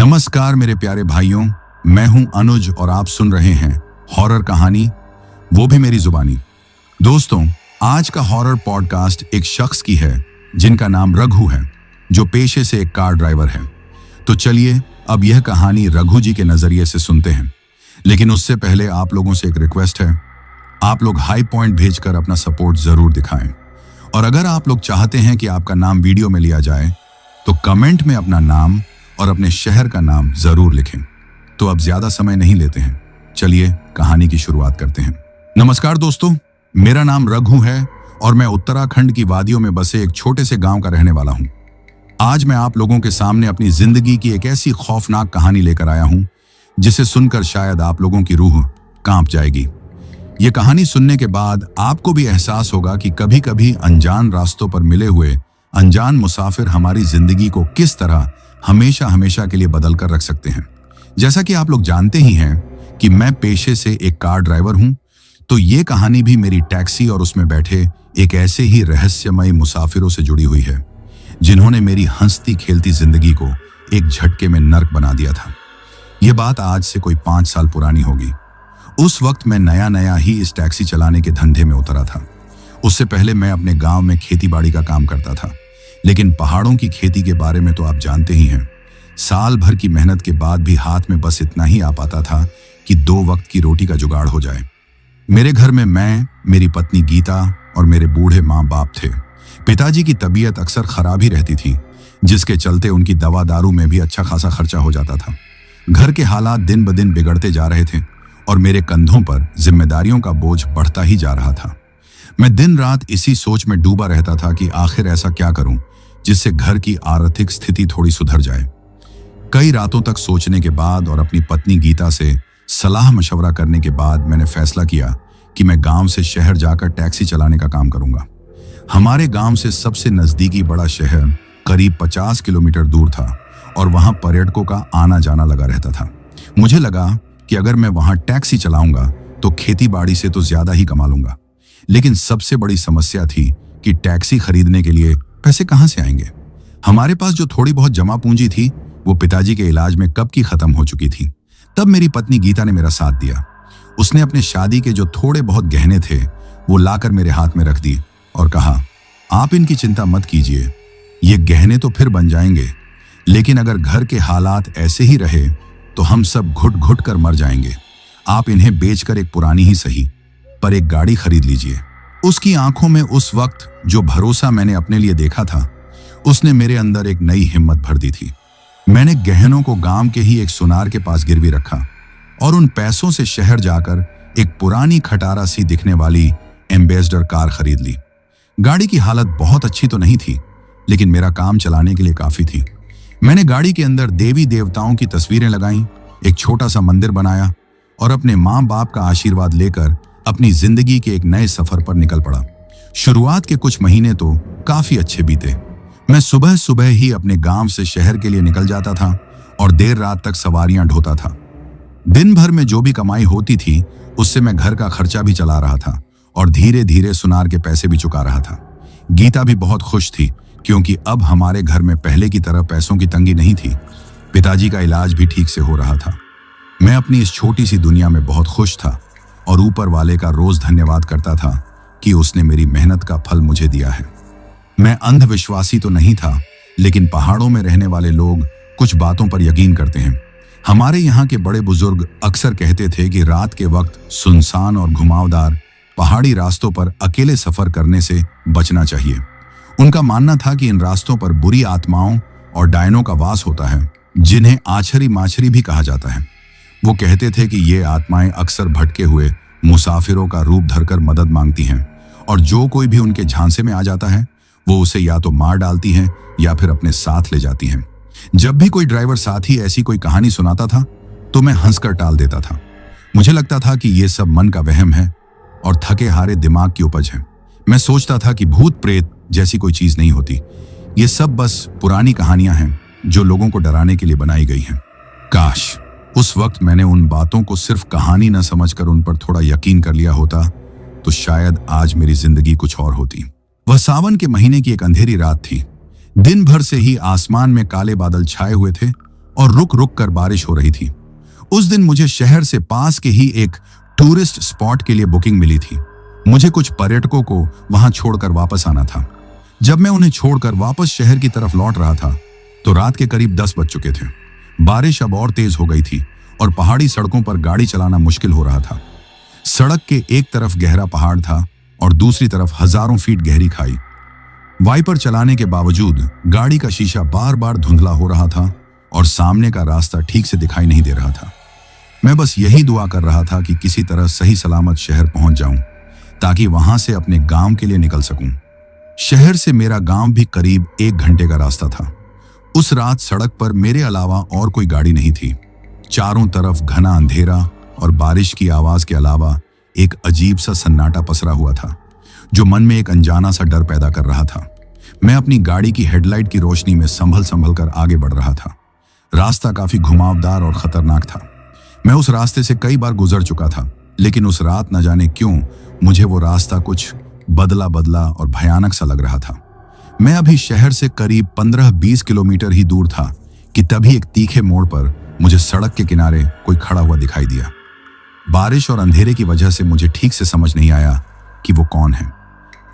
नमस्कार मेरे प्यारे भाइयों, मैं हूं अनुज और आप सुन रहे हैं हॉरर कहानी, वो भी मेरी जुबानी। दोस्तों, आज का हॉरर पॉडकास्ट एक शख्स की है जिनका नाम रघु है, जो पेशे से एक कार ड्राइवर है। तो चलिए अब यह कहानी रघु जी के नजरिए से सुनते हैं। लेकिन उससे पहले आप लोगों से एक रिक्वेस्ट है, आप लोग हाई पॉइंट भेजकर अपना सपोर्ट जरूर दिखाएं। और अगर आप लोग चाहते हैं कि आपका नाम वीडियो में लिया जाए तो कमेंट में अपना नाम और अपने शहर का नाम जरूर लिखें। तो अब ज्यादा समय नहीं लेते हैं, चलिए कहानी की शुरुआत करते हैं। नमस्कार दोस्तों, मेरा नाम रघु है और मैं उत्तराखंड की वादियों में बसे एक छोटे से गांव का रहने वाला हूं। आज मैं आप लोगों के सामने अपनी जिंदगी की एक ऐसी खौफनाक कहानी लेकर आया हूं जिसे सुनकर शायद आप लोगों की रूह कांप जाएगी। ये कहानी सुनने के बाद आपको भी एहसास होगा कि कभी कभी अनजान रास्तों पर मिले हुए अनजान मुसाफिर हमारी जिंदगी को किस तरह हमेशा हमेशा के लिए बदल कर रख सकते हैं। जैसा कि आप लोग जानते ही हैं कि मैं पेशे से एक कार ड्राइवर हूं, तो ये कहानी भी मेरी टैक्सी और उसमें बैठे एक ऐसे ही रहस्यमय मुसाफिरों से जुड़ी हुई है जिन्होंने मेरी हंसती खेलती जिंदगी को एक झटके में नर्क बना दिया था। ये बात आज से कोई 5 साल पुरानी होगी। उस वक्त मैं नया नया ही इस टैक्सी चलाने के धंधे में उतरा था। उससे पहले मैं अपने गांव में खेती बाड़ी का काम करता था। लेकिन पहाड़ों की खेती के बारे में तो आप जानते ही हैं। साल भर की मेहनत के बाद भी हाथ में बस इतना ही आ पाता था कि 2 वक्त की रोटी का जुगाड़ हो जाए। मेरे घर में मैं, मेरी पत्नी गीता और मेरे बूढ़े माँ बाप थे। पिताजी की तबीयत अक्सर खराब ही रहती थी, जिसके चलते उनकी दवा दारू में भी अच्छा खासा खर्चा हो जाता था। घर के हालात दिन ब दिन बिगड़ते जा रहे थे और मेरे कंधों पर जिम्मेदारियों का बोझ बढ़ता ही जा रहा था। मैं दिन रात इसी सोच में डूबा रहता था कि आखिर ऐसा क्या करूं जिससे घर की आर्थिक स्थिति थोड़ी सुधर जाए। कई रातों तक सोचने के बाद और अपनी पत्नी गीता से सलाह मशवरा करने के बाद मैंने फैसला किया कि मैं गांव से शहर जाकर टैक्सी चलाने का काम करूंगा। हमारे गांव से सबसे नजदीकी बड़ा शहर करीब 50 किलोमीटर दूर था और वहां पर्यटकों का आना जाना लगा रहता था। मुझे लगा कि अगर मैं वहां टैक्सी चलाऊंगा तो खेती बाड़ी से तो ज्यादा ही कमा लूंगा। लेकिन सबसे बड़ी समस्या थी कि टैक्सी खरीदने के लिए पैसे कहां से आएंगे। हमारे पास जो थोड़ी बहुत जमा पूंजी थी वो पिताजी के इलाज में कब की खत्म हो चुकी थी। तब मेरी पत्नी गीता ने मेरा साथ दिया। उसने अपने शादी के जो थोड़े बहुत गहने थे वो लाकर मेरे हाथ में रख दिए और कहा, आप इनकी चिंता मत कीजिए, ये गहने तो फिर बन जाएंगे, लेकिन अगर घर के हालात ऐसे ही रहे तो हम सब घुट घुट कर मर जाएंगे। आप इन्हें बेचकर एक पुरानी ही सही पर एक गाड़ी खरीद लीजिए। उसकी आंखों में उस वक्त जो भरोसा मैंने अपने लिए देखा था, उसने मेरे अंदर एक नई हिम्मत भर दी थी। मैंने गहनों को गांव के ही एक सुनार के पास गिरवी रखा और उन पैसों से शहर जाकर एक पुरानी खटारा सी दिखने वाली एम्बेसडर कार खरीद ली। गाड़ी की हालत बहुत अच्छी तो नहीं थी, लेकिन मेरा काम चलाने के लिए काफी थी। मैंने गाड़ी के अंदर देवी देवताओं की तस्वीरें लगाई, एक छोटा सा मंदिर बनाया और अपने माँ बाप का आशीर्वाद लेकर अपनी जिंदगी के एक नए सफर पर निकल पड़ा। शुरुआत के कुछ महीने तो काफी अच्छे बीते। मैं सुबह सुबह ही अपने गांव से शहर के लिए निकल जाता था और देर रात तक सवारियां ढोता था। दिन भर में जो भी कमाई होती थी उससे मैं घर का खर्चा भी चला रहा था और धीरे धीरे सुनार के पैसे भी चुका रहा था। गीता भी बहुत खुश थी क्योंकि अब हमारे घर में पहले की तरह पैसों की तंगी नहीं थी। पिताजी का इलाज भी ठीक से हो रहा था। मैं अपनी इस छोटी सी दुनिया में बहुत खुश था और ऊपर वाले का रोज धन्यवाद करता था कि उसने मेरी मेहनत का फल मुझे दिया है। मैं अंधविश्वासी तो नहीं था, लेकिन पहाड़ों में रहने वाले लोग कुछ बातों पर यकीन करते हैं। हमारे यहाँ के बड़े बुजुर्ग अक्सर कहते थे कि रात के वक्त सुनसान और घुमावदार पहाड़ी रास्तों पर अकेले सफर करने से बचना चाहिए। उनका मानना था कि इन रास्तों पर बुरी आत्माओं और डायनों का वास होता है, जिन्हें आछरी माछरी भी कहा जाता है। वो कहते थे कि ये आत्माएं अक्सर भटके हुए मुसाफिरों का रूप धरकर मदद मांगती हैं और जो कोई भी उनके झांसे में आ जाता है वो उसे या तो मार डालती हैं या फिर अपने साथ ले जाती हैं। जब भी कोई ड्राइवर साथी ऐसी कोई कहानी सुनाता था तो मैं हंसकर टाल देता था। मुझे लगता था कि ये सब मन का वहम है और थके हारे दिमाग की उपज है। मैं सोचता था कि भूत प्रेत जैसी कोई चीज नहीं होती, ये सब बस पुरानी कहानियां हैं जो लोगों को डराने के लिए बनाई गई हैं। काश उस वक्त मैंने उन बातों को सिर्फ कहानी न समझकर उन पर थोड़ा यकीन कर लिया होता तो शायद आज मेरी जिंदगी कुछ और होती। वह सावन के महीने की एक अंधेरी रात थी। दिन भर से ही आसमान में काले बादल छाए हुए थे और रुक रुक कर बारिश हो रही थी। उस दिन मुझे शहर से पास के ही एक टूरिस्ट स्पॉट के लिए बुकिंग मिली थी। मुझे कुछ पर्यटकों को वहां छोड़कर वापस आना था। जब मैं उन्हें छोड़कर वापस शहर की तरफ लौट रहा था तो रात के करीब 10 बज चुके थे। बारिश अब और तेज हो गई थी और पहाड़ी सड़कों पर गाड़ी चलाना मुश्किल हो रहा था। सड़क के एक तरफ गहरा पहाड़ था और दूसरी तरफ हजारों फीट गहरी खाई। वाइपर चलाने के बावजूद गाड़ी का शीशा बार बार धुंधला हो रहा था और सामने का रास्ता ठीक से दिखाई नहीं दे रहा था। मैं बस यही दुआ कर रहा था कि किसी तरह सही सलामत शहर पहुंच जाऊं ताकि वहां से अपने गांव के लिए निकल सकूं। शहर से मेरा गांव भी करीब 1 घंटे का रास्ता था। उस रात सड़क पर मेरे अलावा और कोई गाड़ी नहीं थी। चारों तरफ घना अंधेरा और बारिश की आवाज के अलावा एक अजीब सा सन्नाटा पसरा हुआ था जो मन में एक अनजाना सा डर पैदा कर रहा था। मैं अपनी गाड़ी की हेडलाइट की रोशनी में संभल संभल कर आगे बढ़ रहा था। रास्ता काफी घुमावदार और खतरनाक था। मैं उस रास्ते से कई बार गुजर चुका था, लेकिन उस रात न जाने क्यों मुझे वो रास्ता कुछ बदला बदला और भयानक सा लग रहा था। मैं अभी शहर से करीब 15-20 किलोमीटर ही दूर था कि तभी एक तीखे मोड़ पर मुझे सड़क के किनारे कोई खड़ा हुआ दिखाई दिया। बारिश और अंधेरे की वजह से मुझे ठीक से समझ नहीं आया कि वो कौन है।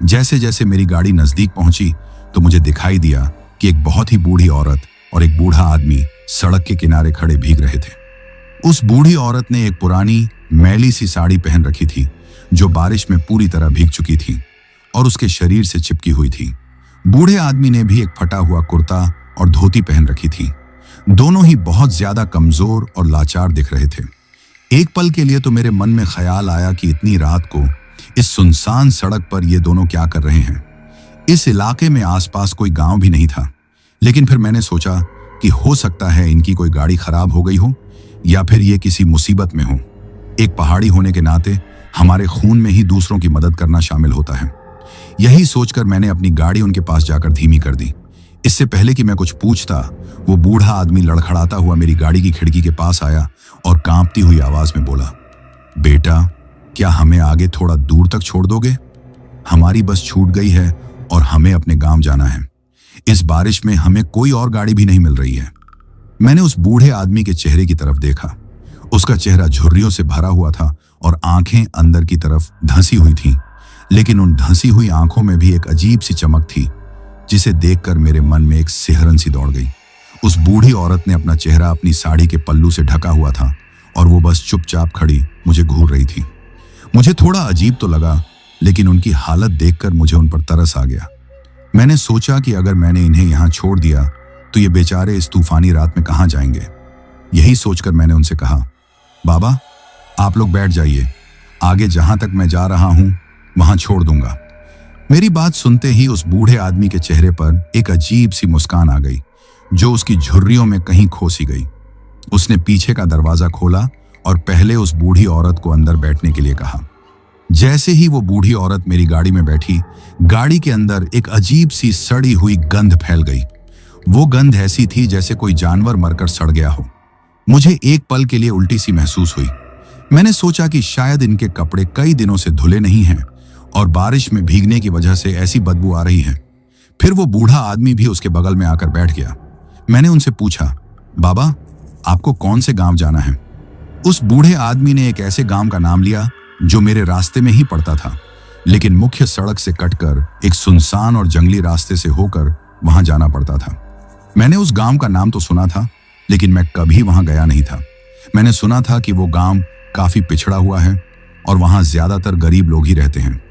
जैसे जैसे मेरी गाड़ी नजदीक पहुंची तो मुझे दिखाई दिया कि एक बहुत ही बूढ़ी औरत और एक बूढ़ा आदमी सड़क के किनारे खड़े भीग रहे थे। उस बूढ़ी औरत ने एक पुरानी मैली सी साड़ी पहन रखी थी जो बारिश में पूरी तरह भीग चुकी थी और उसके शरीर से चिपकी हुई थी। बूढ़े आदमी ने भी एक फटा हुआ कुर्ता और धोती पहन रखी थी। दोनों ही बहुत ज्यादा कमजोर और लाचार दिख रहे थे। एक पल के लिए तो मेरे मन में ख्याल आया कि इतनी रात को इस सुनसान सड़क पर ये दोनों क्या कर रहे हैं। इस इलाके में आसपास कोई गांव भी नहीं था, लेकिन फिर मैंने सोचा कि हो सकता है इनकी कोई गाड़ी खराब हो गई हो या फिर ये किसी मुसीबत में हो। एक पहाड़ी होने के नाते हमारे खून में ही दूसरों की मदद करना शामिल होता है। यही सोचकर मैंने अपनी गाड़ी उनके पास जाकर धीमी कर दी। इससे पहले कि मैं कुछ पूछता, वो बूढ़ा आदमी लड़खड़ाता हुआ मेरी गाड़ी की खिड़की के पास आया और कांपती हुई आवाज में बोला, बेटा, क्या हमें आगे थोड़ा दूर तक छोड़ दोगे? हमारी बस छूट गई है और हमें अपने गांव जाना है। इस बारिश में हमें कोई और गाड़ी भी नहीं मिल रही है। मैंने उस बूढ़े आदमी के चेहरे की तरफ देखा। उसका चेहरा झुर्रियों से भरा हुआ था और आंखें अंदर की तरफ धंसी हुई थीं, लेकिन उन धंसी हुई आंखों में भी एक अजीब सी चमक थी जिसे देखकर मेरे मन में एक सिहरन सी दौड़ गई। उस बूढ़ी औरत ने अपना चेहरा अपनी साड़ी के पल्लू से ढका हुआ था और वो बस चुपचाप खड़ी मुझे घूर रही थी। मुझे थोड़ा अजीब तो लगा, लेकिन उनकी हालत देखकर मुझे उन पर तरस आ गया। मैंने सोचा कि अगर मैंने इन्हें यहाँ छोड़ दिया तो ये बेचारे इस तूफानी रात में कहाँ जाएंगे। यही सोचकर मैंने उनसे कहा, बाबा, आप लोग बैठ जाइए, आगे जहां तक मैं जा रहा हूं वहां छोड़ दूंगा। मेरी बात सुनते ही उस बूढ़े आदमी के चेहरे पर एक अजीब सी मुस्कान आ गई जो उसकी झुर्रियों में कहीं खो सी गई। उसने पीछे का दरवाजा खोला और पहले उस बूढ़ी औरत को अंदर बैठने के लिए कहा। जैसे ही वो बूढ़ी औरत मेरी गाड़ी में बैठी, गाड़ी के अंदर एक अजीब सी सड़ी हुई गंध फैल गई। वो गंध ऐसी थी जैसे कोई जानवर मरकर सड़ गया हो। मुझे एक पल के लिए उल्टी सी महसूस हुई। मैंने सोचा कि शायद इनके कपड़े कई दिनों से धुले नहीं हैं और बारिश में भीगने की वजह से ऐसी बदबू आ रही है। फिर वो बूढ़ा आदमी भी उसके बगल में आकर बैठ गया। मैंने उनसे पूछा, बाबा, आपको कौन से गांव जाना है? उस बूढ़े आदमी ने एक ऐसे गांव का नाम लिया जो मेरे रास्ते में ही पड़ता था, लेकिन मुख्य सड़क से कटकर एक सुनसान और जंगली रास्ते से होकर वहां जाना पड़ता था। मैंने उस गांव का नाम तो सुना था, लेकिन मैं कभी वहां गया नहीं था। मैंने सुना था कि वो गांव काफी पिछड़ा हुआ है और वहां ज्यादातर गरीब लोग ही रहते हैं।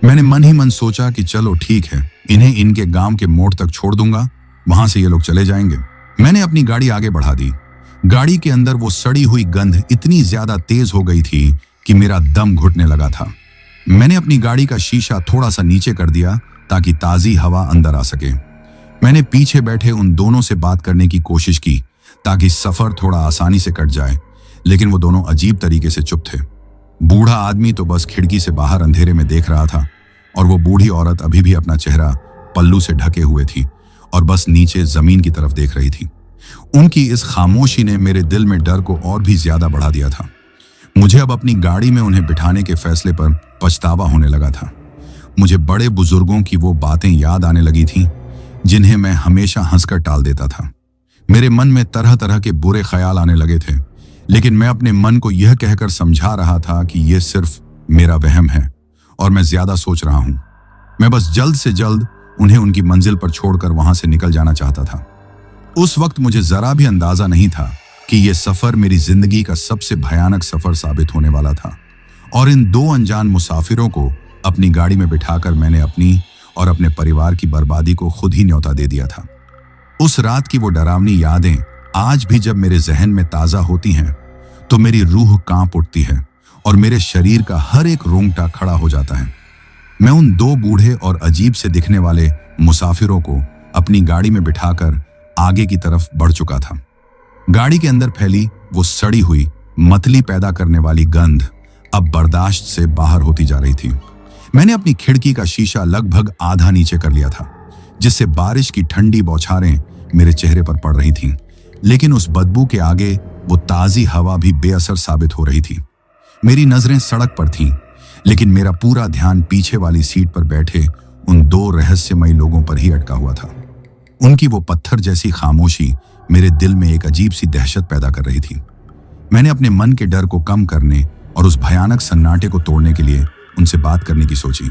मैंने मन ही मन सोचा कि चलो ठीक है, इन्हें इनके गांव के मोड़ तक छोड़ दूंगा, वहां से ये लोग चले जाएंगे। मैंने अपनी गाड़ी आगे बढ़ा दी। गाड़ी के अंदर वो सड़ी हुई गंध इतनी ज्यादा तेज हो गई थी कि मेरा दम घुटने लगा था। मैंने अपनी गाड़ी का शीशा थोड़ा सा नीचे कर दिया ताकि ताजी हवा अंदर आ सके। मैंने पीछे बैठे उन दोनों से बात करने की कोशिश की ताकि सफर थोड़ा आसानी से कट जाए, लेकिन वो दोनों अजीब तरीके से चुप थे। बूढ़ा आदमी तो बस खिड़की से बाहर अंधेरे में देख रहा था और वो बूढ़ी औरत अभी भी अपना चेहरा पल्लू से ढके हुए थी और बस नीचे जमीन की तरफ देख रही थी। उनकी इस खामोशी ने मेरे दिल में डर को और भी ज्यादा बढ़ा दिया था। मुझे अब अपनी गाड़ी में उन्हें बिठाने के फैसले पर पछतावा होने लगा था। मुझे बड़े बुजुर्गों की वो बातें याद आने लगी थीं जिन्हें मैं हमेशा हंसकर टाल देता था। मेरे मन में तरह तरह के बुरे ख्याल आने लगे थे, लेकिन मैं अपने मन को यह कहकर समझा रहा था कि यह सिर्फ मेरा वहम है और मैं ज्यादा सोच रहा हूं। मैं बस जल्द से जल्द उन्हें उनकी मंजिल पर छोड़कर वहां से निकल जाना चाहता था। उस वक्त मुझे जरा भी अंदाजा नहीं था कि यह सफर मेरी जिंदगी का सबसे भयानक सफर साबित होने वाला था। और इन दो अनजान मुसाफिरों को अपनी गाड़ी में बिठाकर मैंने अपनी और अपने परिवार की बर्बादी को खुद ही न्योता दे दिया था। उस रात की वो डरावनी यादें आज भी जब मेरे जहन में ताजा होती हैं तो मेरी रूह कांप उठती है और मेरे शरीर का हर एक रोंगटा खड़ा हो जाता है। मैं उन दो बूढ़े और अजीब से दिखने वाले मुसाफिरों को अपनी गाड़ी में बिठाकर आगे की तरफ बढ़ चुका था। गाड़ी के अंदर फैली वो सड़ी हुई मतली पैदा करने वाली गंध अब बर्दाश्त से बाहर होती जा रही थी। मैंने अपनी खिड़की का शीशा लगभग आधा नीचे कर लिया था, जिससे बारिश की ठंडी बौछारें मेरे चेहरे पर पड़ रही थीं, लेकिन उस बदबू के आगे वो ताजी हवा भी बेअसर साबित हो रही थी। मेरी नजरें सड़क पर थीं, लेकिन मेरा पूरा ध्यान पीछे वाली सीट पर बैठे उन दो रहस्यमयी लोगों पर ही अटका हुआ था। उनकी वो पत्थर जैसी खामोशी मेरे दिल में एक अजीब सी दहशत पैदा कर रही थी। मैंने अपने मन के डर को कम करने और उस भयानक सन्नाटे को तोड़ने के लिए उनसे बात करने की सोची।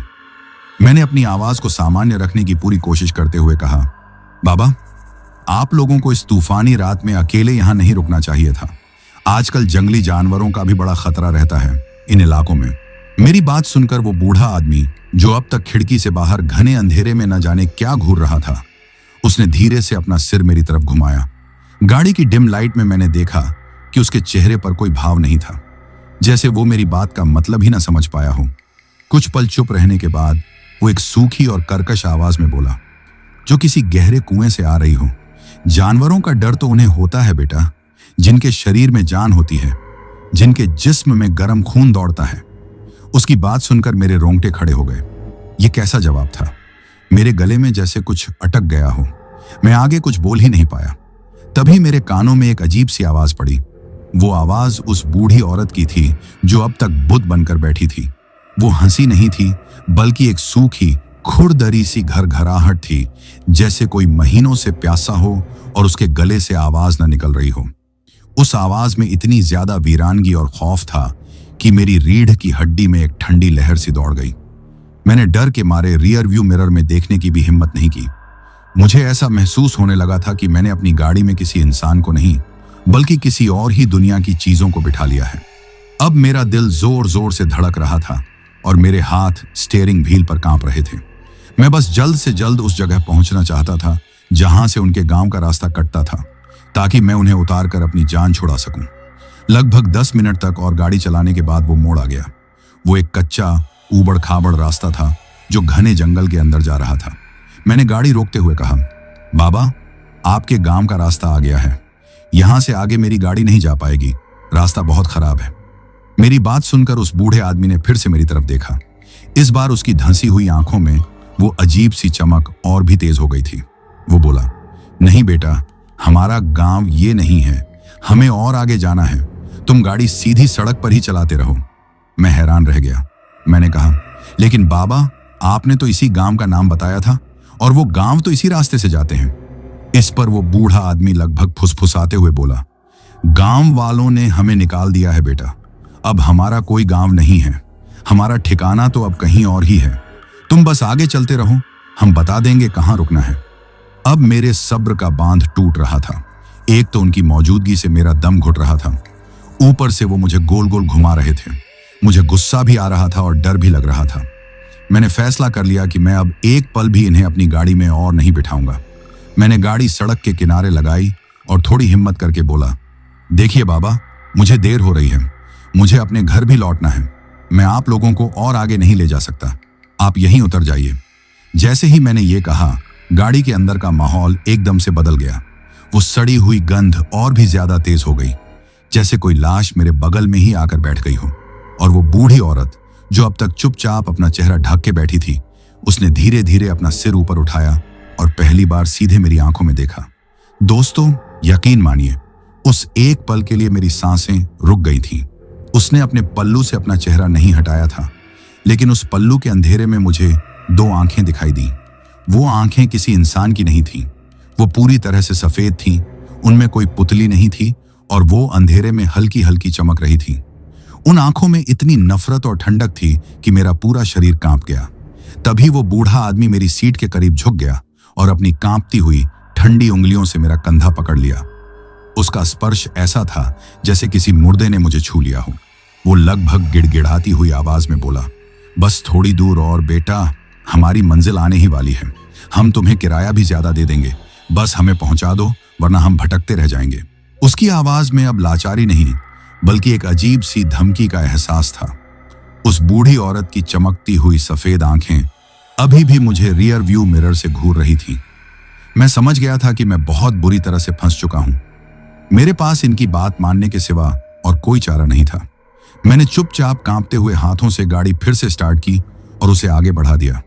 मैंने अपनी आवाज को सामान्य रखने की पूरी कोशिश करते हुए कहा, बाबा, आप लोगों को इस तूफानी रात में अकेले यहां नहीं रुकना चाहिए था। आजकल जंगली जानवरों का भी बड़ा खतरा रहता है इन इलाकों में। मेरी बात सुनकर वो बूढ़ा आदमी, जो अब तक खिड़की से बाहर घने अंधेरे में न जाने क्या घूर रहा था, उसने धीरे से अपना सिर मेरी तरफ घुमाया। गाड़ी की डिम लाइट में मैंने देखा कि उसके चेहरे पर कोई भाव नहीं था, जैसे वो मेरी बात का मतलब ही ना समझ पाया हो। कुछ पल चुप रहने के बाद वो एक सूखी और कर्कश आवाज में बोला, जो किसी गहरे कुएं से आ रही हो, जानवरों का डर तो उन्हें होता है बेटा, जिनके शरीर में जान होती है, जिनके जिस्म में गर्म खून दौड़ता है। उसकी बात सुनकर मेरे रोंगटे खड़े हो गए। ये कैसा जवाब था? मेरे गले में जैसे कुछ अटक गया हो। मैं आगे कुछ बोल ही नहीं पाया। तभी मेरे कानों में एक अजीब सी आवाज पड़ी। वो आवाज उस बूढ़ी औरत की थी जो अब तक बुत बनकर बैठी थी। वो हंसी नहीं थी, बल्कि एक सूखी खुरदरी सी घरघराहट थी, जैसे कोई महीनों से प्यासा हो और उसके गले से आवाज न निकल रही हो। उस आवाज में इतनी ज्यादा वीरानगी और खौफ था कि मेरी रीढ़ की हड्डी में एक ठंडी लहर सी दौड़ गई। मैंने डर के मारे रियर व्यू मिरर में देखने की भी हिम्मत नहीं की। मुझे ऐसा महसूस होने लगा था कि मैंने अपनी गाड़ी में किसी इंसान को नहीं, बल्कि किसी और ही दुनिया की चीजों को बिठा लिया है। अब मेरा दिल जोर जोर से धड़क रहा था और मेरे हाथ स्टीयरिंग व्हील पर कांप रहे थे। मैं बस जल्द से जल्द उस जगह पहुंचना चाहता था जहां से उनके गांव का रास्ता कटता था, ताकि मैं उन्हें उतार कर अपनी जान छुड़ा सकूं। लगभग 10 मिनट तक और गाड़ी चलाने के बाद वो मोड़ आ गया। वो एक कच्चा ऊबड़ खाबड़ रास्ता था जो घने जंगल के अंदर जा रहा था। मैंने गाड़ी रोकते हुए कहा, बाबा, आपके गांव का रास्ता आ गया है। यहां से आगे मेरी गाड़ी नहीं जा पाएगी, रास्ता बहुत खराब है। मेरी बात सुनकर उस बूढ़े आदमी ने फिर से मेरी तरफ देखा। इस बार उसकी धंसी हुई आंखों में वो अजीब सी चमक और भी तेज हो गई थी। वो बोला, नहीं बेटा, हमारा गांव ये नहीं है, हमें और आगे जाना है। तुम गाड़ी सीधी सड़क पर ही चलाते रहो। मैं हैरान रह गया। मैंने कहा, लेकिन बाबा, आपने तो इसी गांव का नाम बताया था और वो गांव तो इसी रास्ते से जाते हैं। इस पर वो बूढ़ा आदमी लगभग फुसफुसाते हुए बोला, गांव वालों ने हमें निकाल दिया है बेटा। अब हमारा कोई गांव नहीं है, हमारा ठिकाना तो अब कहीं और ही है। तुम बस आगे चलते रहो, हम बता देंगे कहां रुकना है। अब मेरे सब्र का बांध टूट रहा था। एक तो उनकी मौजूदगी से मेरा दम घुट रहा था, ऊपर से वो मुझे गोल गोल घुमा रहे थे। मुझे गुस्सा भी आ रहा था और डर भी लग रहा था। मैंने फैसला कर लिया कि मैं अब एक पल भी इन्हें अपनी गाड़ी में और नहीं बिठाऊंगा। मैंने गाड़ी सड़क के किनारे लगाई और थोड़ी हिम्मत करके बोला, देखिए बाबा, मुझे देर हो रही है, मुझे अपने घर भी लौटना है। मैं आप लोगों को और आगे नहीं ले जा सकता, आप यहीं उतर जाइए। जैसे ही मैंने ये कहा, गाड़ी के अंदर का माहौल एकदम से बदल गया। वो सड़ी हुई गंध और भी ज्यादा तेज हो गई, जैसे कोई लाश मेरे बगल में ही आकर बैठ गई हो। और वो बूढ़ी औरत जो अब तक चुपचाप अपना चेहरा ढक के बैठी थी, उसने धीरे धीरे अपना सिर ऊपर उठाया और पहली बार सीधे मेरी आंखों में देखा। दोस्तों, यकीन मानिए, उस एक पल के लिए मेरी सांसें रुक गई थीं। उसने अपने पल्लू से अपना चेहरा नहीं हटाया था, लेकिन उस पल्लू के अंधेरे में मुझे 2 आंखें दिखाई दी। वो आंखें किसी इंसान की नहीं थीं। वो पूरी तरह से सफेद थीं। उनमें कोई पुतली नहीं थी और वो अंधेरे में हल्की हल्की चमक रही थी। उन आंखों में इतनी नफरत और ठंडक थी कि मेरा पूरा शरीर कांप गया। तभी वो बूढ़ा आदमी मेरी सीट के करीब झुक गया और अपनी कांपती हुई ठंडी उंगलियों से मेरा कंधा पकड़ लिया। उसका स्पर्श ऐसा था जैसे किसी मुर्दे ने मुझे छू लिया हो। वो लगभग गिड़गिड़ाती हुई आवाज में बोला, बस थोड़ी दूर और बेटा, हमारी मंजिल आने ही वाली है। हम तुम्हें किराया भी ज्यादा दे देंगे, बस हमें पहुंचा दो वरना हम भटकते रह जाएंगे। उसकी आवाज में अब लाचारी नहीं बल्कि एक अजीब सी धमकी का एहसास था। उस बूढ़ी औरत की चमकती हुई सफेद आंखें अभी भी मुझे रियर व्यू मिरर से घूर रही थीं। मैं समझ गया था कि मैं बहुत बुरी तरह से फंस चुका हूं। मेरे पास इनकी बात मानने के सिवा और कोई चारा नहीं था। मैंने चुपचाप कांपते हुए हाथों से गाड़ी फिर से स्टार्ट की और उसे आगे बढ़ा दिया।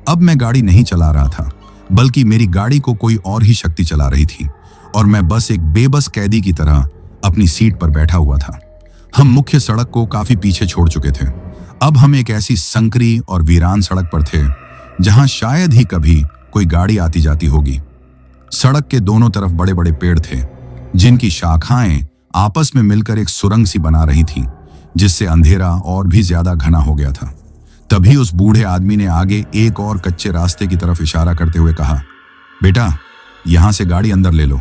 अब मैं गाड़ी नहीं चला रहा था, बल्कि मेरी गाड़ी को कोई और ही शक्ति चला रही थी और मैं बस एक बेबस कैदी की तरह अपनी सीट पर बैठा हुआ था। हम मुख्य सड़क को काफी पीछे छोड़ चुके थे। अब हम एक ऐसी संकरी और वीरान सड़क पर थे जहां शायद ही कभी कोई गाड़ी आती जाती होगी। सड़क के दोनों तरफ बड़े बड़े पेड़ थे जिनकी शाखाएं आपस में मिलकर एक सुरंग सी बना रही थीं, जिससे अंधेरा और भी ज्यादा घना हो गया था। तभी उस बूढ़े आदमी ने आगे एक और कच्चे रास्ते की तरफ इशारा करते हुए कहा, बेटा, यहां से गाड़ी अंदर ले लो।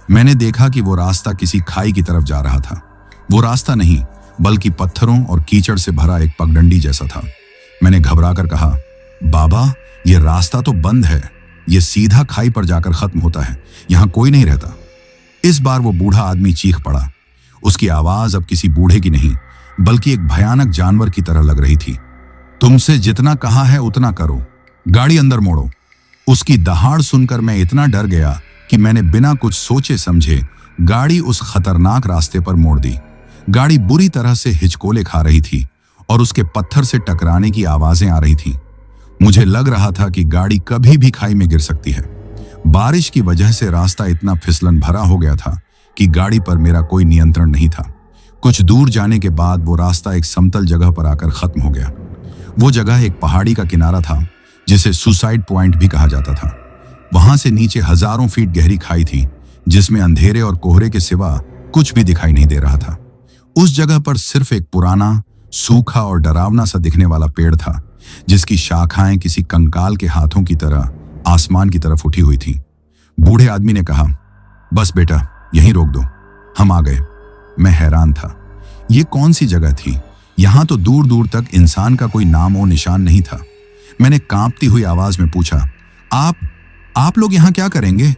मैंने देखा कि वो रास्ता किसी खाई की तरफ जा रहा था। वो रास्ता नहीं बल्कि पत्थरों और कीचड़ से भरा एक पगडंडी जैसा था। मैंने घबराकर कहा, बाबा, ये रास्ता तो बंद है, ये सीधा खाई पर जाकर खत्म होता है, यहां कोई नहीं रहता। इस बार वो बूढ़ा आदमी चीख पड़ा। उसकी आवाज अब किसी बूढ़े की नहीं बल्कि एक भयानक जानवर की तरह लग रही थी। तुमसे जितना कहा है उतना करो, गाड़ी अंदर मोड़ो। उसकी दहाड़ सुनकर मैं इतना डर गया कि मैंने बिना कुछ सोचे समझे गाड़ी उस खतरनाक रास्ते पर मोड़ दी। गाड़ी बुरी तरह से हिचकोले खा रही थी और उसके पत्थर से टकराने की आवाजें आ रही थीं। मुझे लग रहा था कि गाड़ी कभी भी खाई में गिर सकती है। बारिश की वजह से रास्ता इतना फिसलन भरा हो गया था कि गाड़ी पर मेरा कोई नियंत्रण नहीं था। कुछ दूर जाने के बाद वो रास्ता एक समतल जगह पर आकर खत्म हो गया। वो जगह एक पहाड़ी का किनारा था जिसे सुसाइड पॉइंट भी कहा जाता था। वहां से नीचे हजारों फीट गहरी खाई थी जिसमें अंधेरे और कोहरे के सिवा कुछ भी दिखाई नहीं दे रहा था। उस जगह पर सिर्फ एक पुराना, सूखा और डरावना सा दिखने वाला पेड़ था जिसकी शाखाएं किसी कंकाल के हाथों की तरह आसमान की तरफ उठी हुई थी। बूढ़े आदमी ने कहा, बस बेटा, यहीं रोक दो, हम आ गए। मैं हैरान था। ये कौन सी जगह थी? यहां तो दूर दूर तक इंसान का कोई नाम और निशान नहीं था। मैंने कांपती हुई आवाज में पूछा, आप लोग यहां क्या करेंगे?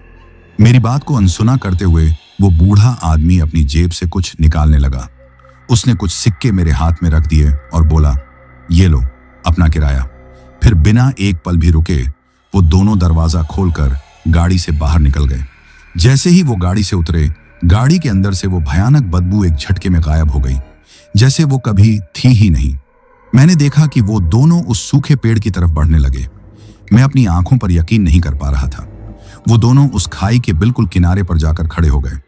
मेरी बात को अनसुना करते हुए वो बूढ़ा आदमी अपनी जेब से कुछ निकालने लगा। उसने कुछ सिक्के मेरे हाथ में रख दिए और बोला, ये लो अपना किराया। फिर बिना एक पल भी रुके वो दोनों दरवाजा खोलकर गाड़ी से बाहर निकल गए। जैसे ही वो गाड़ी से उतरे, गाड़ी के अंदर से वो भयानक बदबू एक झटके में गायब हो गई, जैसे वो कभी थी ही नहीं। मैंने देखा कि वो दोनों उस सूखे पेड़ की तरफ बढ़ने लगे। मैं अपनी आंखों पर यकीन नहीं कर पा रहा था। वो दोनों उस खाई के बिल्कुल किनारे पर जाकर खड़े हो गए।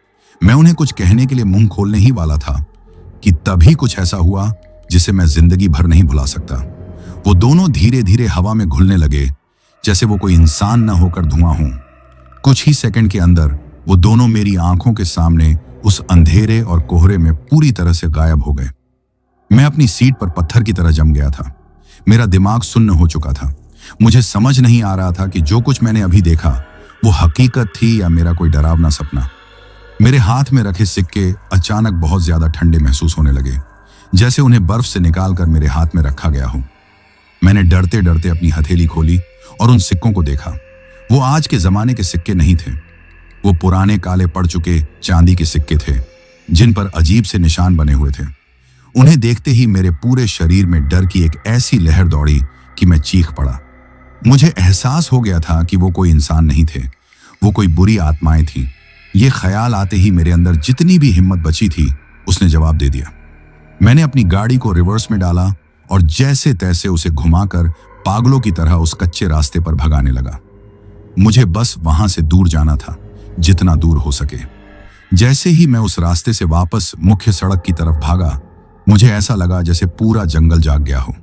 मैं उन्हें कुछ कहने के लिए मुंह खोलने ही वाला था कि तभी कुछ ऐसा हुआ जिसे मैं जिंदगी भर नहीं भुला सकता। वो दोनों धीरे धीरे हवा में घुलने लगे जैसे वो कोई इंसान न होकर धुआं हो। कुछ ही सेकंड के अंदर वो दोनों मेरी आंखों के सामने उस अंधेरे और कोहरे में पूरी तरह से गायब हो गए। मैं अपनी सीट पर पत्थर की तरह जम गया था। मेरा दिमाग सुन्न हो चुका था। मुझे समझ नहीं आ रहा था कि जो कुछ मैंने अभी देखा वो हकीकत थी या मेरा कोई डरावना सपना। मेरे हाथ में रखे सिक्के अचानक बहुत ज्यादा ठंडे महसूस होने लगे, जैसे उन्हें बर्फ से निकालकर मेरे हाथ में रखा गया हो। मैंने डरते डरते अपनी हथेली खोली और उन सिक्कों को देखा। वो आज के जमाने के सिक्के नहीं थे। वो पुराने काले पड़ चुके चांदी के सिक्के थे जिन पर अजीब से निशान बने हुए थे। उन्हें देखते ही मेरे पूरे शरीर में डर की एक ऐसी लहर दौड़ी कि मैं चीख पड़ा। मुझे एहसास हो गया था कि वो कोई इंसान नहीं थे, वो कोई बुरी आत्माएं थीं। ये ख्याल आते ही मेरे अंदर जितनी भी हिम्मत बची थी उसने जवाब दे दिया। मैंने अपनी गाड़ी को रिवर्स में डाला और जैसे तैसे उसे घुमाकर पागलों की तरह उस कच्चे रास्ते पर भगाने लगा। मुझे बस वहां से दूर जाना था, जितना दूर हो सके। जैसे ही मैं उस रास्ते से वापस मुख्य सड़क की तरफ भागा, मुझे ऐसा लगा जैसे पूरा जंगल जाग गया हो।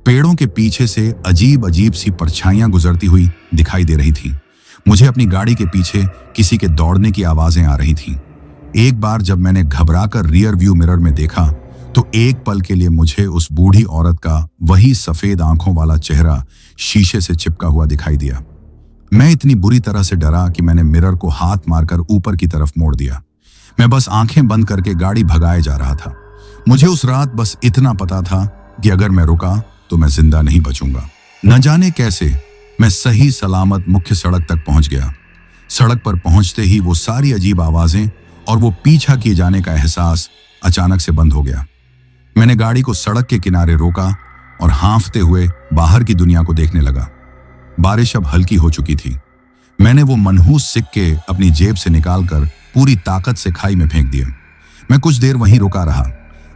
पेड़ों के पीछे से अजीब अजीब सी परछाइयां गुजरती हुई दिखाई दे रही थीं। मुझे अपनी गाड़ी के पीछे किसी के दौड़ने की आवाजें आ रही थीं। एक बार जब मैंने घबराकर रियर व्यू मिरर में देखा तो एक पल के लिए मुझे उस बूढ़ी औरत का वही सफेद आंखों वाला चेहरा शीशे से चिपका हुआ दिखाई दिया। मैं इतनी बुरी तरह से डरा कि मैंने मिरर को हाथ मारकर ऊपर की तरफ मोड़ दिया। मैं बस आंखें बंद करके गाड़ी भगाए जा रहा था। मुझे उस रात बस इतना पता था कि अगर मैं रुका तो मैं जिंदा नहीं बचूंगा। न जाने कैसे मैं सही सलामत मुख्य सड़क तक पहुंच गया। सड़क पर पहुंचते ही वो सारी अजीब आवाजें और वो पीछा किए जाने का एहसास अचानक से बंद हो गया। मैंने गाड़ी को सड़क के किनारे रोका और हांफते हुए बाहर की दुनिया को देखने लगा। बारिश अब हल्की हो चुकी थी। मैंने वो मनहूस सिक्के अपनी जेब से निकालकर पूरी ताकत से खाई में फेंक दिए। मैं कुछ देर वहीं रुका रहा,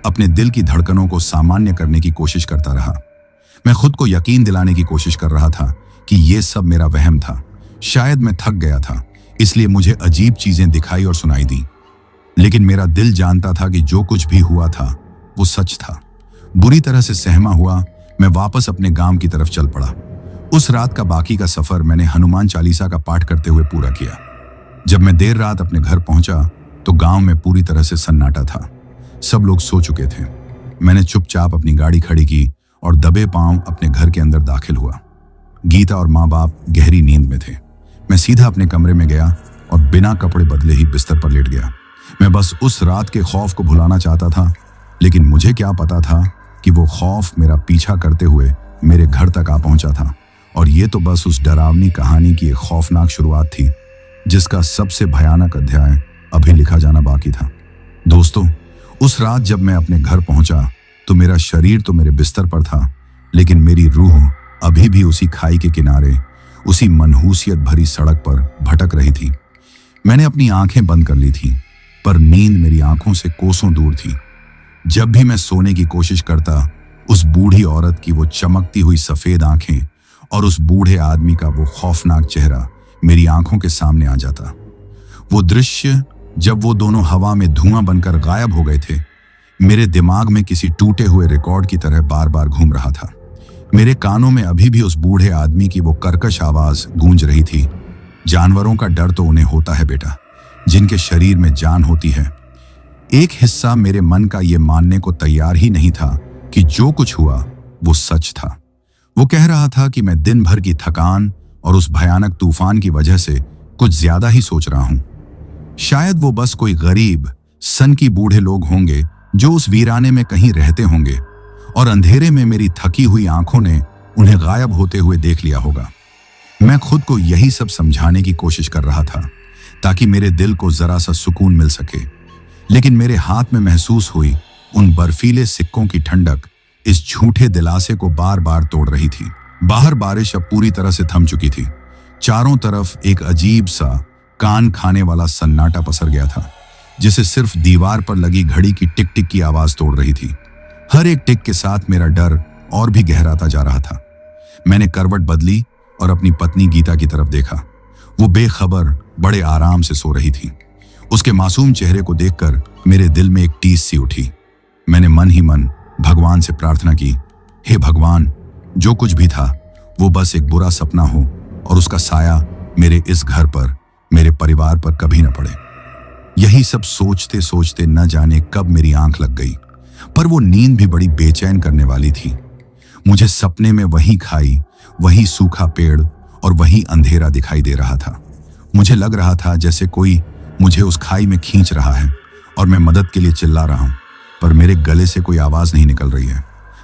अपने दिल की धड़कनों को सामान्य करने की कोशिश करता रहा। मैं खुद को यकीन दिलाने की कोशिश कर रहा था कि ये सब मेरा वहम था। शायद मैं थक गया था, इसलिए मुझे अजीब चीजें दिखाई और सुनाई दी। लेकिन मेरा दिल जानता था कि जो कुछ भी हुआ था वो सच था। बुरी तरह से सहमा हुआ मैं वापस अपने गांव की तरफ चल पड़ा। उस रात का बाकी का सफर मैंने हनुमान चालीसा का पाठ करते हुए पूरा किया। जब मैं देर रात अपने घर पहुंचा तो गांव में पूरी तरह से सन्नाटा था। सब लोग सो चुके थे। मैंने चुपचाप अपनी गाड़ी खड़ी की और दबे पांव अपने घर के अंदर दाखिल हुआ। गीता और माँ बाप गहरी नींद में थे। मैं सीधा अपने कमरे में गया और बिना कपड़े बदले ही बिस्तर पर लेट गया। मैं बस उस रात के खौफ को भुलाना चाहता था, लेकिन मुझे क्या पता था कि वो खौफ मेरा पीछा करते हुए मेरे घर तक आ पहुंचा था। और ये तो बस उस डरावनी कहानी की एक खौफनाक शुरुआत थी, जिसका सबसे भयानक अध्याय अभी लिखा जाना बाकी था। दोस्तों, उस रात जब मैं अपने घर पहुंचा तो मेरा शरीर तो मेरे बिस्तर पर था, लेकिन मेरी रूह अभी भी उसी खाई के किनारे, उसी मनहूसियत भरी सड़क पर भटक रही थी। मैंने अपनी आंखें बंद कर ली थी, पर नींद मेरी आंखों से कोसों दूर थी। जब भी मैं सोने की कोशिश करता, उस बूढ़ी औरत की वो चमकती हुई सफेद आंखें और उस बूढ़े आदमी का वो खौफनाक चेहरा मेरी आंखों के सामने आ जाता। वो दृश्य जब वो दोनों हवा में धुआं बनकर गायब हो गए थे, मेरे दिमाग में किसी टूटे हुए रिकॉर्ड की तरह बार बार घूम रहा था। मेरे कानों में अभी भी उस बूढ़े आदमी की वो कर्कश आवाज गूंज रही थी, जानवरों का डर तो उन्हें होता है बेटा, जिनके शरीर में जान होती है। एक हिस्सा मेरे मन का ये मानने को तैयार ही नहीं था कि जो कुछ हुआ वो सच था। वो कह रहा था कि मैं दिन भर की थकान और उस भयानक तूफान की वजह से कुछ ज्यादा ही सोच रहा हूं। शायद वो बस कोई गरीब सन की बूढ़े लोग होंगे जो उस वीराने में कहीं रहते होंगे और अंधेरे में मेरी थकी हुई आंखों ने उन्हें गायब होते हुए देख लिया होगा। मैं खुद को यही सब समझाने की कोशिश कर रहा था ताकि मेरे दिल को जरा सा सुकून मिल सके, लेकिन मेरे हाथ में महसूस हुई उन बर्फीले सिक्कों की ठंडक इस झूठे दिलासे को बार बार तोड़ रही थी। बाहर बारिश अब पूरी तरह से थम चुकी थी। चारों तरफ एक अजीब सा कान खाने वाला सन्नाटा पसर गया था, जिसे सिर्फ दीवार पर लगी घड़ी की टिक टिक की आवाज तोड़ रही थी। हर एक टिक के साथ मेरा डर और भी गहराता जा रहा था। मैंने करवट बदली और अपनी पत्नी गीता की तरफ देखा। वो बेखबर बड़े आराम से सो रही थी। उसके मासूम चेहरे को देखकर मेरे दिल में एक टीस सी उठी। मैंने मन ही मन भगवान से प्रार्थना की, हे भगवान, जो कुछ भी था वो बस एक बुरा सपना हो और उसका साया मेरे इस घर पर, मेरे परिवार पर कभी न पड़े। यही सब सोचते सोचते न जाने कब मेरी आंख लग गई, पर वो नींद भी बड़ी बेचैन करने वाली थी। मुझे सपने में वही खाई, वही सूखा पेड़ और वही अंधेरा दिखाई दे रहा था। मुझे लग रहा था जैसे कोई मुझे उस खाई में खींच रहा है और मैं मदद के लिए चिल्ला रहा हूं, पर मेरे गले से कोई आवाज नहीं निकल रही है।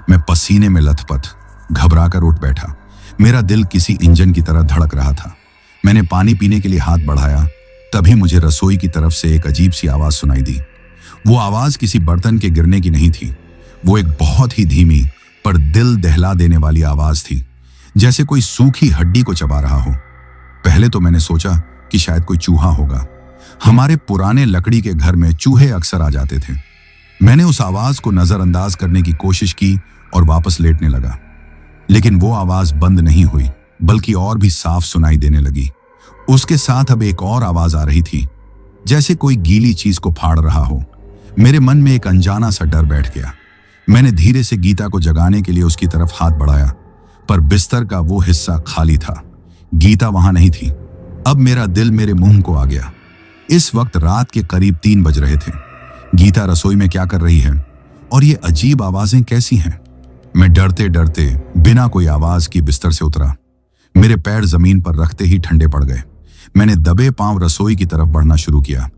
मैं पसीने में लथपथ घबराकर उठ बैठा। मेरा दिल किसी इंजन की तरह धड़क रहा था। मैंने पानी पीने के लिए हाथ बढ़ाया, तभी मुझे रसोई की तरफ से एक अजीब सी आवाज सुनाई दी। वो आवाज किसी बर्तन के गिरने की नहीं थी। वो एक बहुत ही धीमी पर दिल दहला देने वाली आवाज थी, जैसे कोई सूखी हड्डी को चबा रहा हो। पहले तो मैंने सोचा कि शायद कोई चूहा होगा। हमारे पुराने लकड़ी के घर में चूहे अक्सर आ जाते थे। मैंने उस आवाज को नजरअंदाज करने की कोशिश की और वापस लेटने लगा, लेकिन वो आवाज बंद नहीं हुई, बल्कि और भी साफ सुनाई देने लगी। उसके साथ अब एक और आवाज आ रही थी, जैसे कोई गीली चीज को फाड़ रहा हो। मेरे मन में एक अनजाना सा डर बैठ गया। मैंने धीरे से गीता को जगाने के लिए उसकी तरफ हाथ बढ़ाया, पर बिस्तर का वो हिस्सा खाली था। गीता वहां नहीं थी। अब मेरा दिल मेरे मुंह को आ गया। इस वक्त रात के करीब 3 बज रहे थे। गीता रसोई में क्या कर रही है और ये अजीब आवाजें कैसी हैं? मैं डरते डरते बिना कोई आवाज की बिस्तर से उतरा। मेरे पैर जमीन पर रखते ही ठंडे पड़ गए। मैंने दबे पांव रसोई की तरफ बढ़ना शुरू किया।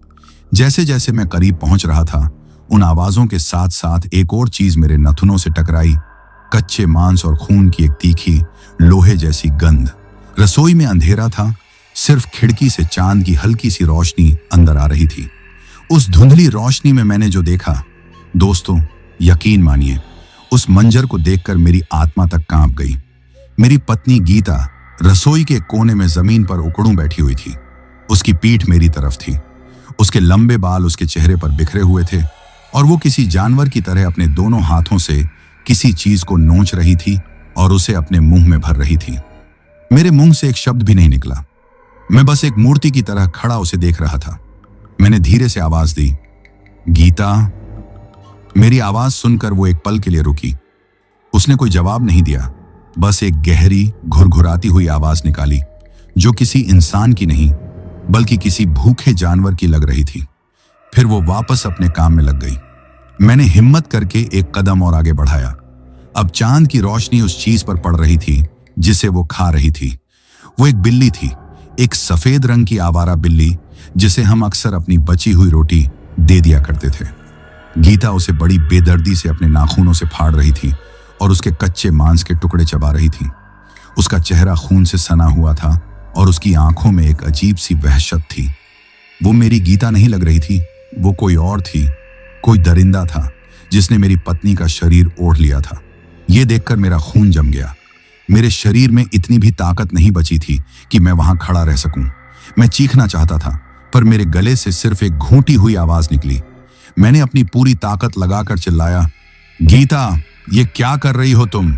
जैसे जैसे मैं करीब पहुंच रहा था, उन आवाजों के साथ साथ एक और चीज मेरे नथुनों से टकराई। कच्चे मांस और खून की एक तीखी लोहे जैसी गंध। रसोई में अंधेरा था, सिर्फ खिड़की से चांद की हल्की सी रोशनी अंदर आ रही थी। उस धुंधली रोशनी में मैंने जो देखा, दोस्तों यकीन मानिए, उस मंजर को देखकर मेरी आत्मा तक कांप गई। मेरी पत्नी गीता रसोई के कोने में जमीन पर उकड़ूं बैठी हुई थी। उसकी पीठ मेरी तरफ थी। उसके लंबे बाल उसके चेहरे पर बिखरे हुए थे और वो किसी जानवर की तरह अपने दोनों हाथों से किसी चीज को नोच रही थी और उसे अपने मुंह में भर रही थी। मेरे मुंह से एक शब्द भी नहीं निकला। मैं बस एक मूर्ति की तरह खड़ा उसे देख रहा था। मैंने धीरे से आवाज दी, गीता। मेरी आवाज सुनकर वो एक पल के लिए रुकी। उसने कोई जवाब नहीं दिया, बस एक गहरी घुरघुराती हुई आवाज निकाली जो किसी इंसान की नहीं बल्कि किसी भूखे जानवर की लग रही थी। फिर वो वापस अपने काम में लग गई। मैंने हिम्मत करके एक कदम और आगे बढ़ाया। अब चांद की रोशनी उस चीज पर पड़ रही थी जिसे वो खा रही थी। वो एक बिल्ली थी, एक सफेद रंग की आवारा बिल्ली जिसे हम अक्सर अपनी बची हुई रोटी दे दिया करते थे। गीता उसे बड़ी बेदर्दी से अपने नाखूनों से फाड़ रही थी और उसके कच्चे मांस के टुकड़े चबा रही थी। उसका चेहरा खून से सना हुआ था और उसकी आंखों में एक अजीब सी वहशत थी। वो मेरी गीता नहीं लग रही थी, वो कोई और थी, कोई दरिंदा था जिसने मेरी पत्नी का शरीर ओढ़ लिया था। ये देखकर मेरा खून जम गया। मेरे शरीर में इतनी भी ताकत नहीं बची थी कि मैं वहां खड़ा रह सकूं। मैं चीखना चाहता था, पर मेरे गले से सिर्फ एक घूंटी हुई आवाज निकली। मैंने अपनी पूरी ताकत लगाकर चिल्लाया, गीता, ये क्या कर रही हो तुम?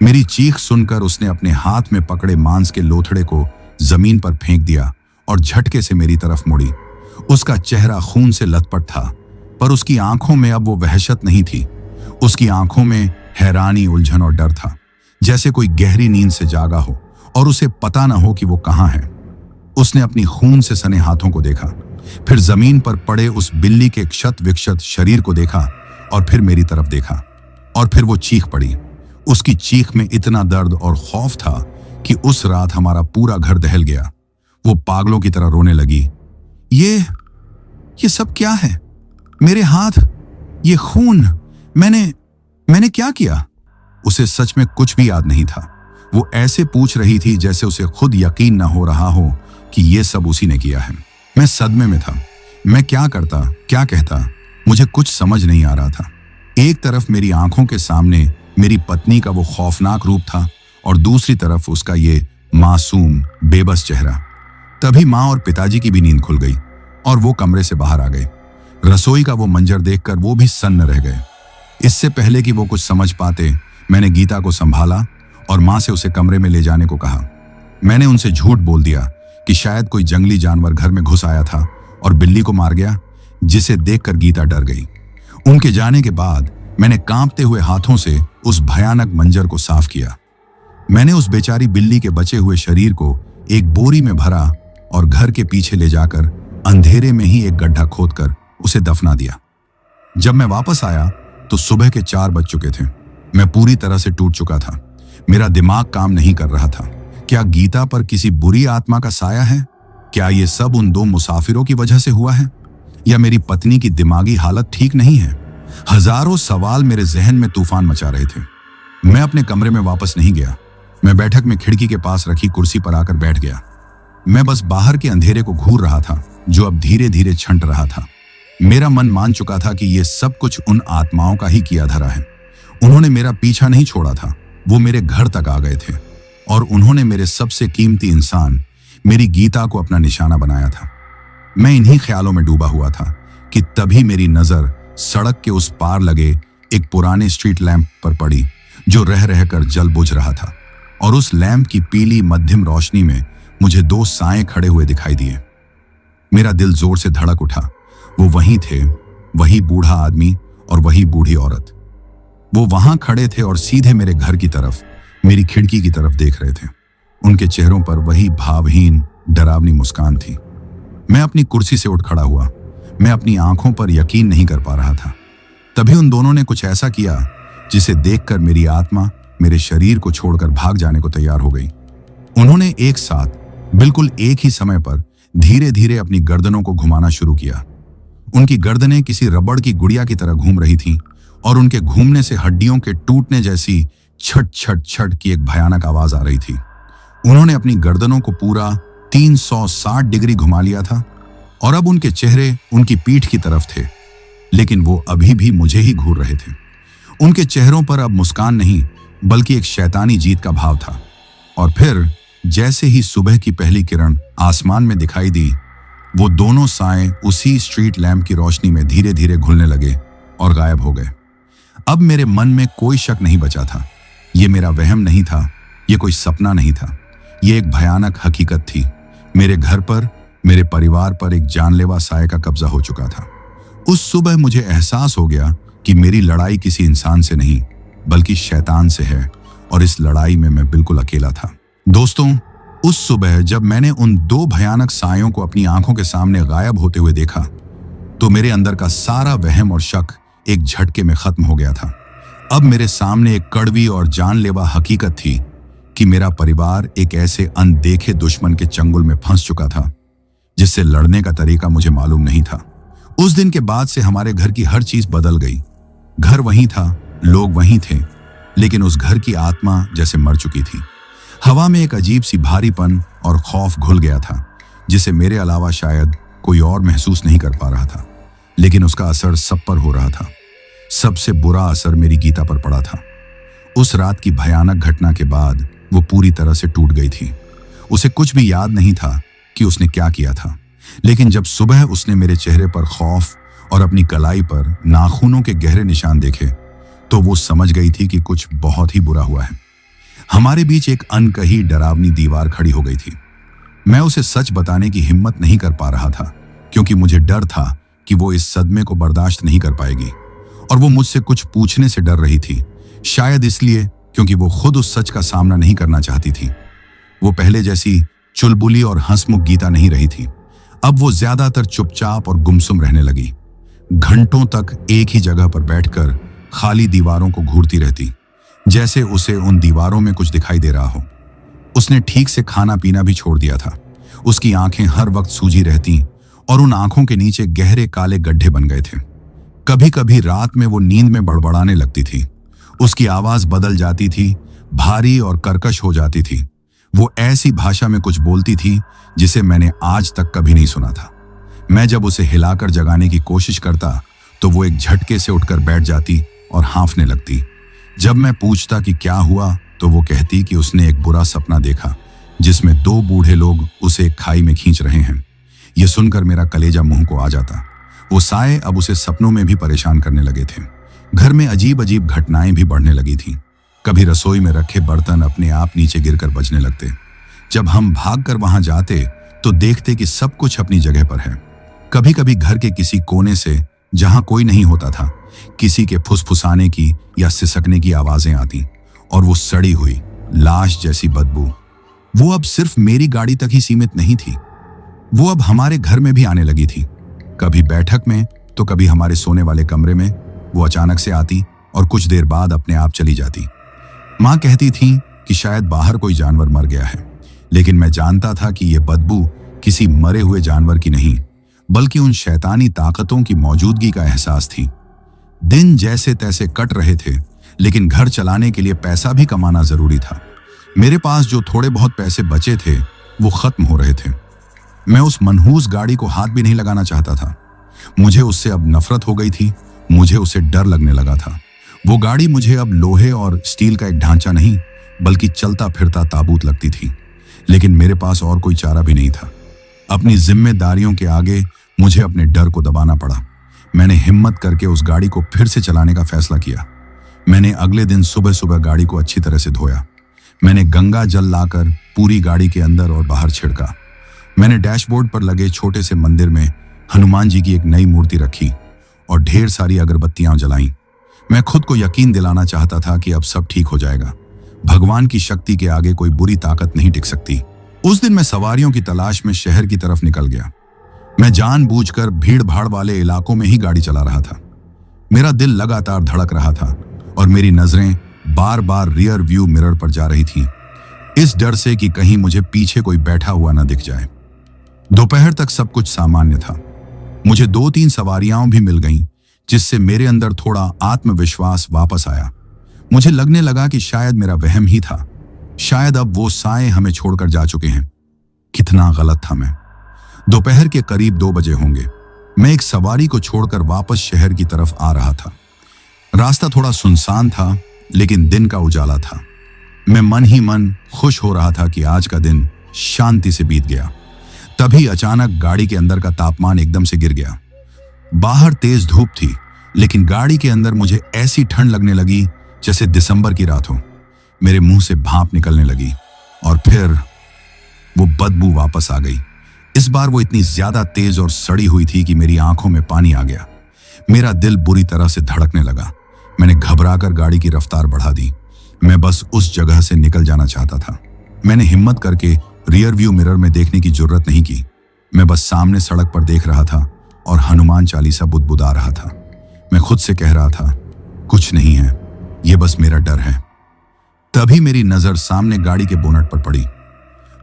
मेरी चीख सुनकर उसने अपने हाथ में पकड़े मांस के लोथड़े को जमीन पर फेंक दिया और झटके से मेरी तरफ मुड़ी। उसका चेहरा खून से लथपथ था, पर उसकी आंखों में अब वो वहशत नहीं थी। उसकी आंखों में हैरानी, उलझन और डर था, जैसे कोई गहरी नींद से जागा हो और उसे पता न हो कि वो कहाँ है। उसने अपनी खून से सने हाथों को देखा, फिर जमीन पर पड़े उस बिल्ली के क्षत विक्षत शरीर को देखा और फिर मेरी तरफ देखा, और फिर वो चीख पड़ी। उसकी चीख में इतना दर्द और खौफ था कि उस रात हमारा पूरा घर दहल गया। वो पागलों की तरह रोने लगी। ये सब क्या है? मेरे हाथ, ये खून, मैंने क्या किया? उसे सच में कुछ भी याद नहीं था। वो ऐसे पूछ रही थी जैसे उसे खुद यकीन न हो रहा हो कि ये सब उसी ने किया है। मैं सदमे में था। मैं क्या करता, क्या कहता, मुझे कुछ समझ नहीं आ रहा था। एक तरफ मेरी आंखों के सामने मेरी पत्नी का वो खौफनाक रूप था और दूसरी तरफ उसका ये मासूम बेबस चेहरा। तभी माँ और पिताजी की भी नींद खुल गई और वो कमरे से बाहर आ गए। रसोई का वो मंजर देखकर वो भी सन्न रह गए। इससे पहले कि वो कुछ समझ पाते, मैंने गीता को संभाला और माँ से उसे कमरे में ले जाने को कहा। मैंने उनसे झूठ बोल दिया कि शायद कोई जंगली जानवर घर में घुस आया था और बिल्ली को मार गया, जिसे देखकर गीता डर गई। उनके जाने के बाद मैंने कांपते हुए हाथों से उस भयानक मंजर को साफ किया। मैंने उस बेचारी बिल्ली के बचे हुए शरीर को एक बोरी में भरा और घर के पीछे ले जाकर अंधेरे में ही एक गड्ढा खोदकर उसे दफना दिया। जब मैं वापस आया तो सुबह के 4 बज चुके थे। मैं पूरी तरह से टूट चुका था। मेरा दिमाग काम नहीं कर रहा था। क्या गीता पर किसी बुरी आत्मा का साया है? क्या ये सब उन 2 मुसाफिरों की वजह से हुआ है? या मेरी पत्नी की दिमागी हालत ठीक नहीं है? हजारों सवाल मेरे जहन में तूफान मचा रहे थे। मैं अपने कमरे में वापस नहीं गया। मैं बैठक में खिड़की के पास रखी कुर्सी पर आकर बैठ गया। मैं बस बाहर के अंधेरे को घूर रहा था जो अब धीरे धीरे छंट रहा था। मेरा मन मान चुका था कि ये सब कुछ उन आत्माओं का ही किया धरा है। उन्होंने मेरा पीछा नहीं छोड़ा था। वो मेरे घर तक आ गए थे और उन्होंने मेरे सबसे कीमती इंसान, मेरी गीता को अपना निशाना बनाया था। मैं इन्हीं ख्यालों में डूबा हुआ था कि तभी मेरी नजर सड़क के उस पार लगे एक पुराने स्ट्रीट लैंप पर पड़ी जो रह रहकर जल बुझ रहा था, और उस लैंप की पीली मध्यम रोशनी में मुझे 2 साएं खड़े हुए दिखाई दिए। मेरा दिल जोर से धड़क उठा। वो वहीं थे, वही बूढ़ा आदमी और वही बूढ़ी औरत। वो वहां खड़े थे और सीधे मेरे घर की तरफ, मेरी खिड़की की तरफ देख रहे थे। उनके चेहरों पर वही भावहीन डरावनी मुस्कान थी। मैं अपनी कुर्सी से उठ खड़ा हुआ। मैं अपनी आंखों पर यकीन नहीं कर पा रहा था। तभी उन दोनों ने कुछ ऐसा किया जिसे देखकर मेरी आत्मा मेरे शरीर को छोड़कर भाग जाने को तैयार हो गई। उन्होंने एक साथ बिल्कुल एक ही समय पर धीरे धीरे अपनी गर्दनों को घुमाना शुरू किया। उनकी गर्दनें किसी रबड़ की गुड़िया की तरह घूम रही थीं और उनके घूमने से हड्डियों के टूटने जैसी छट छट छट की एक भयानक आवाज आ रही थी। उन्होंने अपनी गर्दनों को पूरा 360 डिग्री घुमा लिया था और अब उनके चेहरे उनकी पीठ की तरफ थे, लेकिन वो अभी भी मुझे ही घूर रहे थे। उनके चेहरों पर अब मुस्कान नहीं बल्कि एक शैतानी जीत का भाव था। और फिर जैसे ही सुबह की पहली किरण आसमान में दिखाई दी, वो दोनों साएं उसी स्ट्रीट लैंप की रोशनी में धीरे धीरे घुलने लगे और गायब हो गए। अब मेरे मन में कोई शक नहीं बचा था। ये मेरा वहम नहीं था, ये कोई सपना नहीं था, ये एक भयानक हकीकत थी। मेरे घर पर, मेरे परिवार पर एक जानलेवा साए का कब्जा हो चुका था। उस सुबह मुझे एहसास हो गया कि मेरी लड़ाई किसी इंसान से नहीं बल्कि शैतान से है और इस लड़ाई में मैं बिल्कुल अकेला था। दोस्तों, उस सुबह जब मैंने उन दो भयानक सायों को अपनी आंखों के सामने गायब होते हुए देखा तो मेरे अंदर का सारा वहम और शक एक झटके में खत्म हो गया था। अब मेरे सामने एक कड़वी और जानलेवा हकीकत थी कि मेरा परिवार एक ऐसे अनदेखे दुश्मन के चंगुल में फंस चुका था जिससे लड़ने का तरीका मुझे मालूम नहीं था। उस दिन के बाद से हमारे घर की हर चीज बदल गई। घर वहीं था, लोग वहीं थे, लेकिन उस घर की आत्मा जैसे मर चुकी थी। हवा में एक अजीब सी भारीपन और खौफ घुल गया था जिसे मेरे अलावा शायद कोई और महसूस नहीं कर पा रहा था, लेकिन उसका असर सब पर हो रहा था। सबसे बुरा असर मेरी गीता पर पड़ा था। उस रात की भयानक घटना के बाद वो पूरी तरह से टूट गई थी। उसे कुछ भी याद नहीं था कि उसने क्या किया था, लेकिन जब सुबह उसने मेरे चेहरे पर खौफ और अपनी कलाई पर नाखूनों के गहरे निशान देखे तो वो समझ गई थी कि कुछ बहुत ही बुरा हुआ है। हमारे बीच एक अनकही डरावनी दीवार खड़ी हो गई थी। मैं उसे सच बताने की हिम्मत नहीं कर पा रहा था क्योंकि मुझे डर था कि वो इस सदमे को बर्दाश्त नहीं कर पाएगी और वो मुझसे कुछ पूछने से डर रही थी, शायद इसलिए क्योंकि वो खुद उस सच का सामना नहीं करना चाहती थी। वो पहले जैसी चुलबुली और हंसमुख गीता नहीं रही थी। अब वो ज्यादातर चुपचाप और गुमसुम रहने लगी। घंटों तक एक ही जगह पर बैठकर खाली दीवारों को घूरती रहती, जैसे उसे उन दीवारों में कुछ दिखाई दे रहा हो। उसने ठीक से खाना पीना भी छोड़ दिया था। उसकी आंखें हर वक्त सूजी रहती और उन आंखों के नीचे गहरे काले गड्ढे बन गए थे। कभी कभी रात में वो नींद में बड़बड़ाने लगती थी। उसकी आवाज बदल जाती थी, भारी और कर्कश हो जाती थी। वो ऐसी भाषा में कुछ बोलती थी जिसे मैंने आज तक कभी नहीं सुना था। मैं जब उसे हिलाकर जगाने की कोशिश करता तो वो एक झटके से उठकर बैठ जाती और हाँफने लगती। जब मैं पूछता कि क्या हुआ तो वो कहती कि उसने एक बुरा सपना देखा जिसमें दो बूढ़े लोग उसे एक खाई में खींच रहे हैं। ये सुनकर मेरा कलेजा मुंह को आ जाता। वो साए अब उसे सपनों में भी परेशान करने लगे थे। घर में अजीब अजीब घटनाएं भी बढ़ने लगी थीं। कभी रसोई में रखे बर्तन अपने आप नीचे गिरकर बजने लगते। जब हम भागकर वहां जाते तो देखते कि सब कुछ अपनी जगह पर है। कभी कभी घर के किसी कोने से, जहां कोई नहीं होता था, किसी के फुसफुसाने की या सिसकने की आवाजें आती और वो सड़ी हुई लाश जैसी बदबू, वो अब सिर्फ मेरी गाड़ी तक ही सीमित नहीं थी। वो अब हमारे घर में भी आने लगी थी। कभी बैठक में तो कभी हमारे सोने वाले कमरे में वो अचानक से आती और कुछ देर बाद अपने आप चली जाती। माँ कहती थी कि शायद बाहर कोई जानवर मर गया है, लेकिन मैं जानता था कि यह बदबू किसी मरे हुए जानवर की नहीं बल्कि उन शैतानी ताकतों की मौजूदगी का एहसास थी। दिन जैसे तैसे कट रहे थे, लेकिन घर चलाने के लिए पैसा भी कमाना जरूरी था। मेरे पास जो थोड़े बहुत पैसे बचे थे वो खत्म हो रहे थे। मैं उस मनहूस गाड़ी को हाथ भी नहीं लगाना चाहता था। मुझे उससे अब नफरत हो गई थी। मुझे उसे डर लगने लगा था। वो गाड़ी मुझे अब लोहे और स्टील का एक ढांचा नहीं बल्कि चलता फिरता ताबूत लगती थी। लेकिन मेरे पास और कोई चारा भी नहीं था। अपनी जिम्मेदारियों के आगे मुझे अपने डर को दबाना पड़ा। मैंने हिम्मत करके उस गाड़ी को फिर से चलाने का फैसला किया। मैंने अगले दिन सुबह सुबह गाड़ी को अच्छी तरह से धोया। मैंने गंगा जल लाकर पूरी गाड़ी के अंदर और बाहर छिड़का। मैंने डैशबोर्ड पर लगे छोटे से मंदिर में हनुमान जी की एक नई मूर्ति रखी और ढेर सारी अगरबत्तियां जलाईं। मैं खुद को यकीन दिलाना चाहता था कि अब सब ठीक हो जाएगा। भगवान की शक्ति के आगे कोई बुरी ताकत नहीं टिक सकती। उस दिन मैं सवारियों की तलाश में शहर की तरफ निकल गया। मैं जानबूझकर भीड़ भाड़ वाले इलाकों में ही गाड़ी चला रहा था। मेरा दिल लगातार धड़क रहा था और मेरी नजरें बार बार रियर व्यू मिरर पर जा रही थीं, इस डर से कि कहीं मुझे पीछे कोई बैठा हुआ न दिख जाए। दोपहर तक सब कुछ सामान्य था। मुझे 2-3 सवारियां भी मिल गईं, जिससे मेरे अंदर थोड़ा आत्मविश्वास वापस आया। मुझे लगने लगा कि शायद मेरा वहम ही था, शायद अब वो साए हमें छोड़कर जा चुके हैं। कितना गलत था मैं। दोपहर के करीब 2 बजे होंगे। मैं एक सवारी को छोड़कर वापस शहर की तरफ आ रहा था। रास्ता थोड़ा सुनसान था, लेकिन दिन का उजाला था। मैं मन ही मन खुश हो रहा था कि आज का दिन शांति से बीत गया। तभी अचानक गाड़ी के अंदर का तापमान एकदम से गिर गया। बाहर तेज धूप थी, लेकिन गाड़ी के अंदर मुझे ऐसी ठंड लगने लगी जैसे दिसंबर की रात हो। मेरे मुंह से भाप निकलने लगी और फिर वो बदबू वापस आ गई। इस बार वो इतनी ज्यादा तेज और सड़ी हुई थी कि मेरी आंखों में पानी आ गया। मेरा दिल बुरी तरह से धड़कने लगा। मैंने घबराकर गाड़ी की रफ्तार बढ़ा दी। मैं बस उस जगह से निकल जाना चाहता था। मैंने हिम्मत करके रियर व्यू मिरर में देखने की जरूरत नहीं की। मैं बस सामने सड़क पर देख रहा था और हनुमान चालीसा बुदबुदा रहा था। मैं खुद से कह रहा था, कुछ नहीं है, ये बस मेरा डर है। तभी मेरी नजर सामने गाड़ी के बोनट पर पड़ी।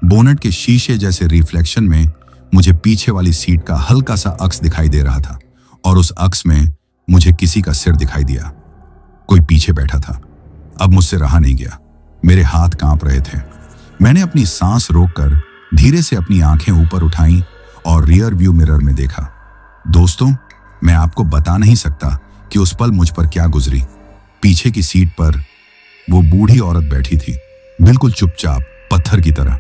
बोनट के शीशे जैसे रिफ्लेक्शन में मुझे पीछे वाली सीट का हल्का सा अक्स दिखाई दे रहा था और उस अक्स में मुझे किसी का सिर दिखाई दिया। कोई पीछे बैठा था। अब मुझसे रहा नहीं गया। मेरे हाथ कांप रहे थे। मैंने अपनी सांस रोककर धीरे से अपनी आंखें ऊपर उठाईं और रियर व्यू मिरर में देखा। दोस्तों, मैं आपको बता नहीं सकता कि उस पल मुझ पर क्या गुजरी। पीछे की सीट पर वो बूढ़ी औरत बैठी थी, बिल्कुल चुपचाप, पत्थर की तरह।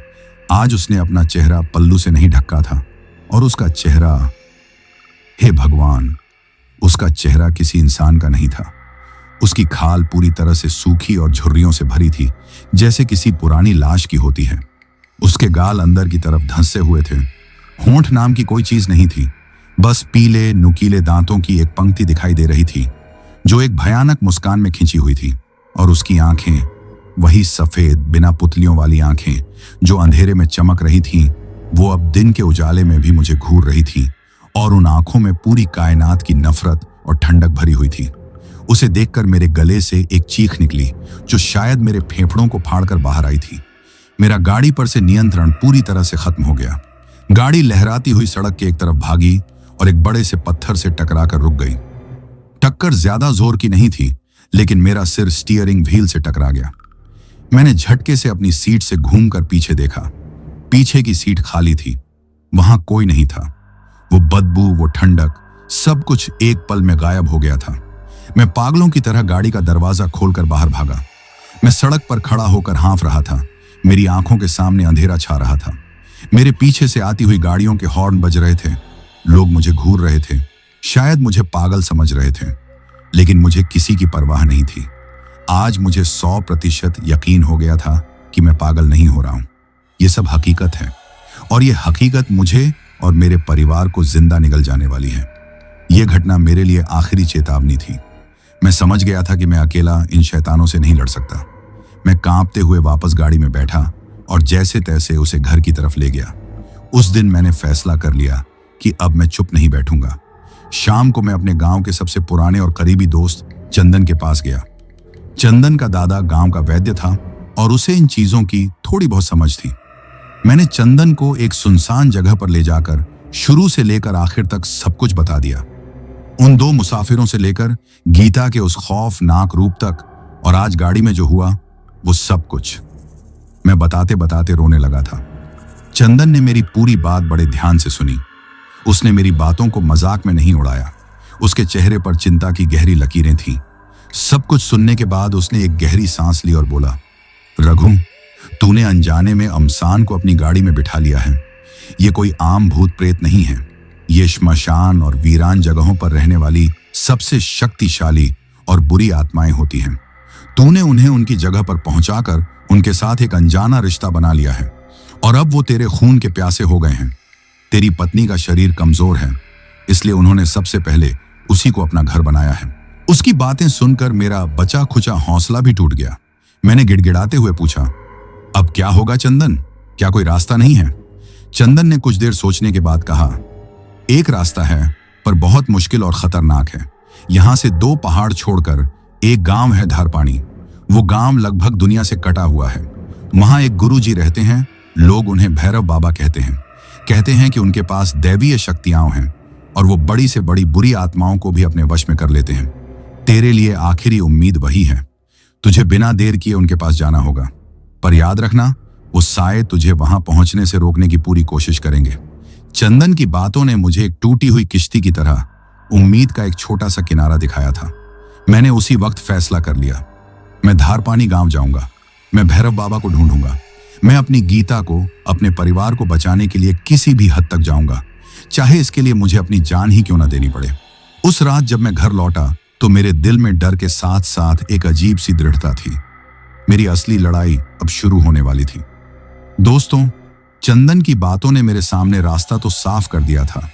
आज उसने अपना चेहरा पल्लू से नहीं ढका था और उसका चेहरा, हे भगवान, उसका चेहरा किसी इंसान का नहीं था। उसकी खाल पूरी तरह से सूखी और झुर्रियों से भरी थी, जैसे किसी पुरानी लाश की होती है। उसके गाल अंदर की तरफ धंसे हुए थे। होंठ नाम की कोई चीज नहीं थी, बस पीले नुकीले दांतों की एक पंक्ति दिखाई दे रही थी जो एक भयानक मुस्कान में खिंची हुई थी। और उसकी आंखें, वही सफेद बिना पुतलियों वाली आंखें जो अंधेरे में चमक रही थीं, वो अब दिन के उजाले में भी मुझे घूर रही थी और उन आंखों में पूरी कायनात की नफरत और ठंडक भरी हुई थी। उसे देखकर मेरे गले से एक चीख निकली जो शायद मेरे फेफड़ों को फाड़कर बाहर आई थी। मेरा गाड़ी पर से नियंत्रण पूरी तरह से खत्म हो गया। गाड़ी लहराती हुई सड़क के एक तरफ भागी और एक बड़े से पत्थर से टकराकर रुक गई। टक्कर ज्यादा जोर की नहीं थी, लेकिन मेरा सिर स्टीयरिंग व्हील से टकरा गया। मैंने झटके से अपनी सीट से घूमकर पीछे देखा। पीछे की सीट खाली थी, वहां कोई नहीं था। वो बदबू, वो ठंडक, सब कुछ एक पल में गायब हो गया था। मैं पागलों की तरह गाड़ी का दरवाजा खोलकर बाहर भागा। मैं सड़क पर खड़ा होकर हाँफ रहा था। मेरी आंखों के सामने अंधेरा छा रहा था। मेरे पीछे से आती हुई गाड़ियों के हॉर्न बज रहे थे। लोग मुझे घूर रहे थे, शायद मुझे पागल समझ रहे थे, लेकिन मुझे किसी की परवाह नहीं थी। आज मुझे 100% यकीन हो गया था कि मैं पागल नहीं हो रहा हूं। ये सब हकीकत है और ये हकीकत मुझे और मेरे परिवार को जिंदा निगल जाने वाली है। यह घटना मेरे लिए आखिरी चेतावनी थी। मैं समझ गया था कि मैं अकेला इन शैतानों से नहीं लड़ सकता। मैं कांपते हुए वापस गाड़ी में बैठा और जैसे तैसे उसे घर की तरफ ले गया। उस दिन मैंने फैसला कर लिया कि अब मैं चुप नहीं बैठूंगा। शाम को मैं अपने गांव के सबसे पुराने और करीबी दोस्त चंदन के पास गया। चंदन का दादा गांव का वैद्य था और उसे इन चीजों की थोड़ी बहुत समझ थी। मैंने चंदन को एक सुनसान जगह पर ले जाकर शुरू से लेकर आखिर तक सब कुछ बता दिया। उन 2 मुसाफिरों से लेकर गीता के उस खौफनाक रूप तक, और आज गाड़ी में जो हुआ वो सब कुछ। मैं बताते बताते रोने लगा था। चंदन ने मेरी पूरी बात बड़े ध्यान से सुनी। उसने मेरी बातों को मजाक में नहीं उड़ाया। उसके चेहरे पर चिंता की गहरी लकीरें थीं। सब कुछ सुनने के बाद उसने एक गहरी सांस ली और बोला, रघु, तूने अनजाने में अमसान को अपनी गाड़ी में बिठा लिया है। ये कोई आम भूत प्रेत नहीं है। ये श्मशान और वीरान जगहों पर रहने वाली सबसे शक्तिशाली और बुरी आत्माएं होती हैं। तूने उन्हें उनकी जगह पर पहुंचाकर उनके साथ एक अनजाना रिश्ता बना लिया है और अब वो तेरे खून के प्यासे हो गए हैं। तेरी पत्नी का शरीर कमजोर है, इसलिए उन्होंने सबसे पहले उसी को अपना घर बनाया है। उसकी बातें सुनकर मेरा बचा खुचा हौसला भी टूट गया। मैंने गिड़गिड़ाते हुए पूछा, अब क्या होगा चंदन? क्या कोई रास्ता नहीं है? चंदन ने कुछ देर सोचने के बाद कहा, एक रास्ता है, पर बहुत मुश्किल और खतरनाक है। यहां से 2 पहाड़ छोड़कर एक गांव है धारपानी। वो गांव लगभग दुनिया से कटा हुआ है। वहां एक गुरुजी रहते हैं। लोग उन्हें भैरव बाबा कहते हैं। कहते हैं कि उनके पास दैवीय शक्तियां हैं और वो बड़ी से बड़ी बुरी आत्माओं को भी अपने वश में कर लेते हैं। तेरे लिए आखिरी उम्मीद वही है। तुझे बिना देर किए उनके पास जाना होगा, पर याद रखना, वो साए तुझे वहां पहुंचने से रोकने की पूरी कोशिश करेंगे। चंदन की बातों ने मुझे एक टूटी हुई किश्ती की तरह उम्मीद का एक छोटा सा किनारा दिखाया था। मैंने उसी वक्त फैसला कर लिया, मैं धारपानी गांव जाऊंगा। मैं भैरव बाबा को ढूंढूंगा। मैं अपनी गीता को, अपने परिवार को बचाने के लिए किसी भी हद तक जाऊंगा, चाहे इसके लिए मुझे अपनी जान ही क्यों ना देनी पड़े। उस रात जब मैं घर लौटा तो मेरे दिल में डर के साथ साथ एक अजीब सी दृढ़ता थी। मेरी असली लड़ाई अब शुरू होने वाली थी। दोस्तों, चंदन की बातों ने मेरे सामने रास्ता तो साफ कर दिया था,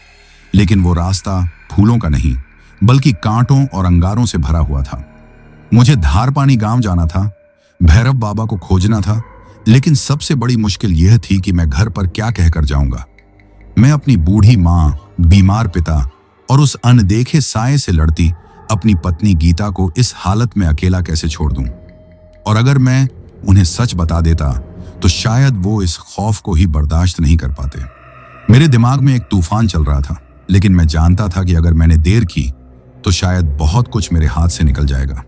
लेकिन वो रास्ता फूलों का नहीं, बल्कि कांटों और अंगारों से भरा हुआ था। मुझे धारपानी गांव जाना था, भैरव बाबा को खोजना था, लेकिन सबसे बड़ी मुश्किल यह थी कि मैं घर पर क्या कहकर जाऊंगा। मैं अपनी बूढ़ी माँ, बीमार पिता और उस अनदेखे साए से लड़ती अपनी पत्नी गीता को इस हालत में अकेला कैसे छोड़ दूं? और अगर मैं उन्हें सच बता देता तो शायद वो इस खौफ को ही बर्दाश्त नहीं कर पाते। मेरे दिमाग में एक तूफान चल रहा था, लेकिन मैं जानता था कि अगर मैंने देर की तो शायद बहुत कुछ मेरे हाथ से निकल जाएगा।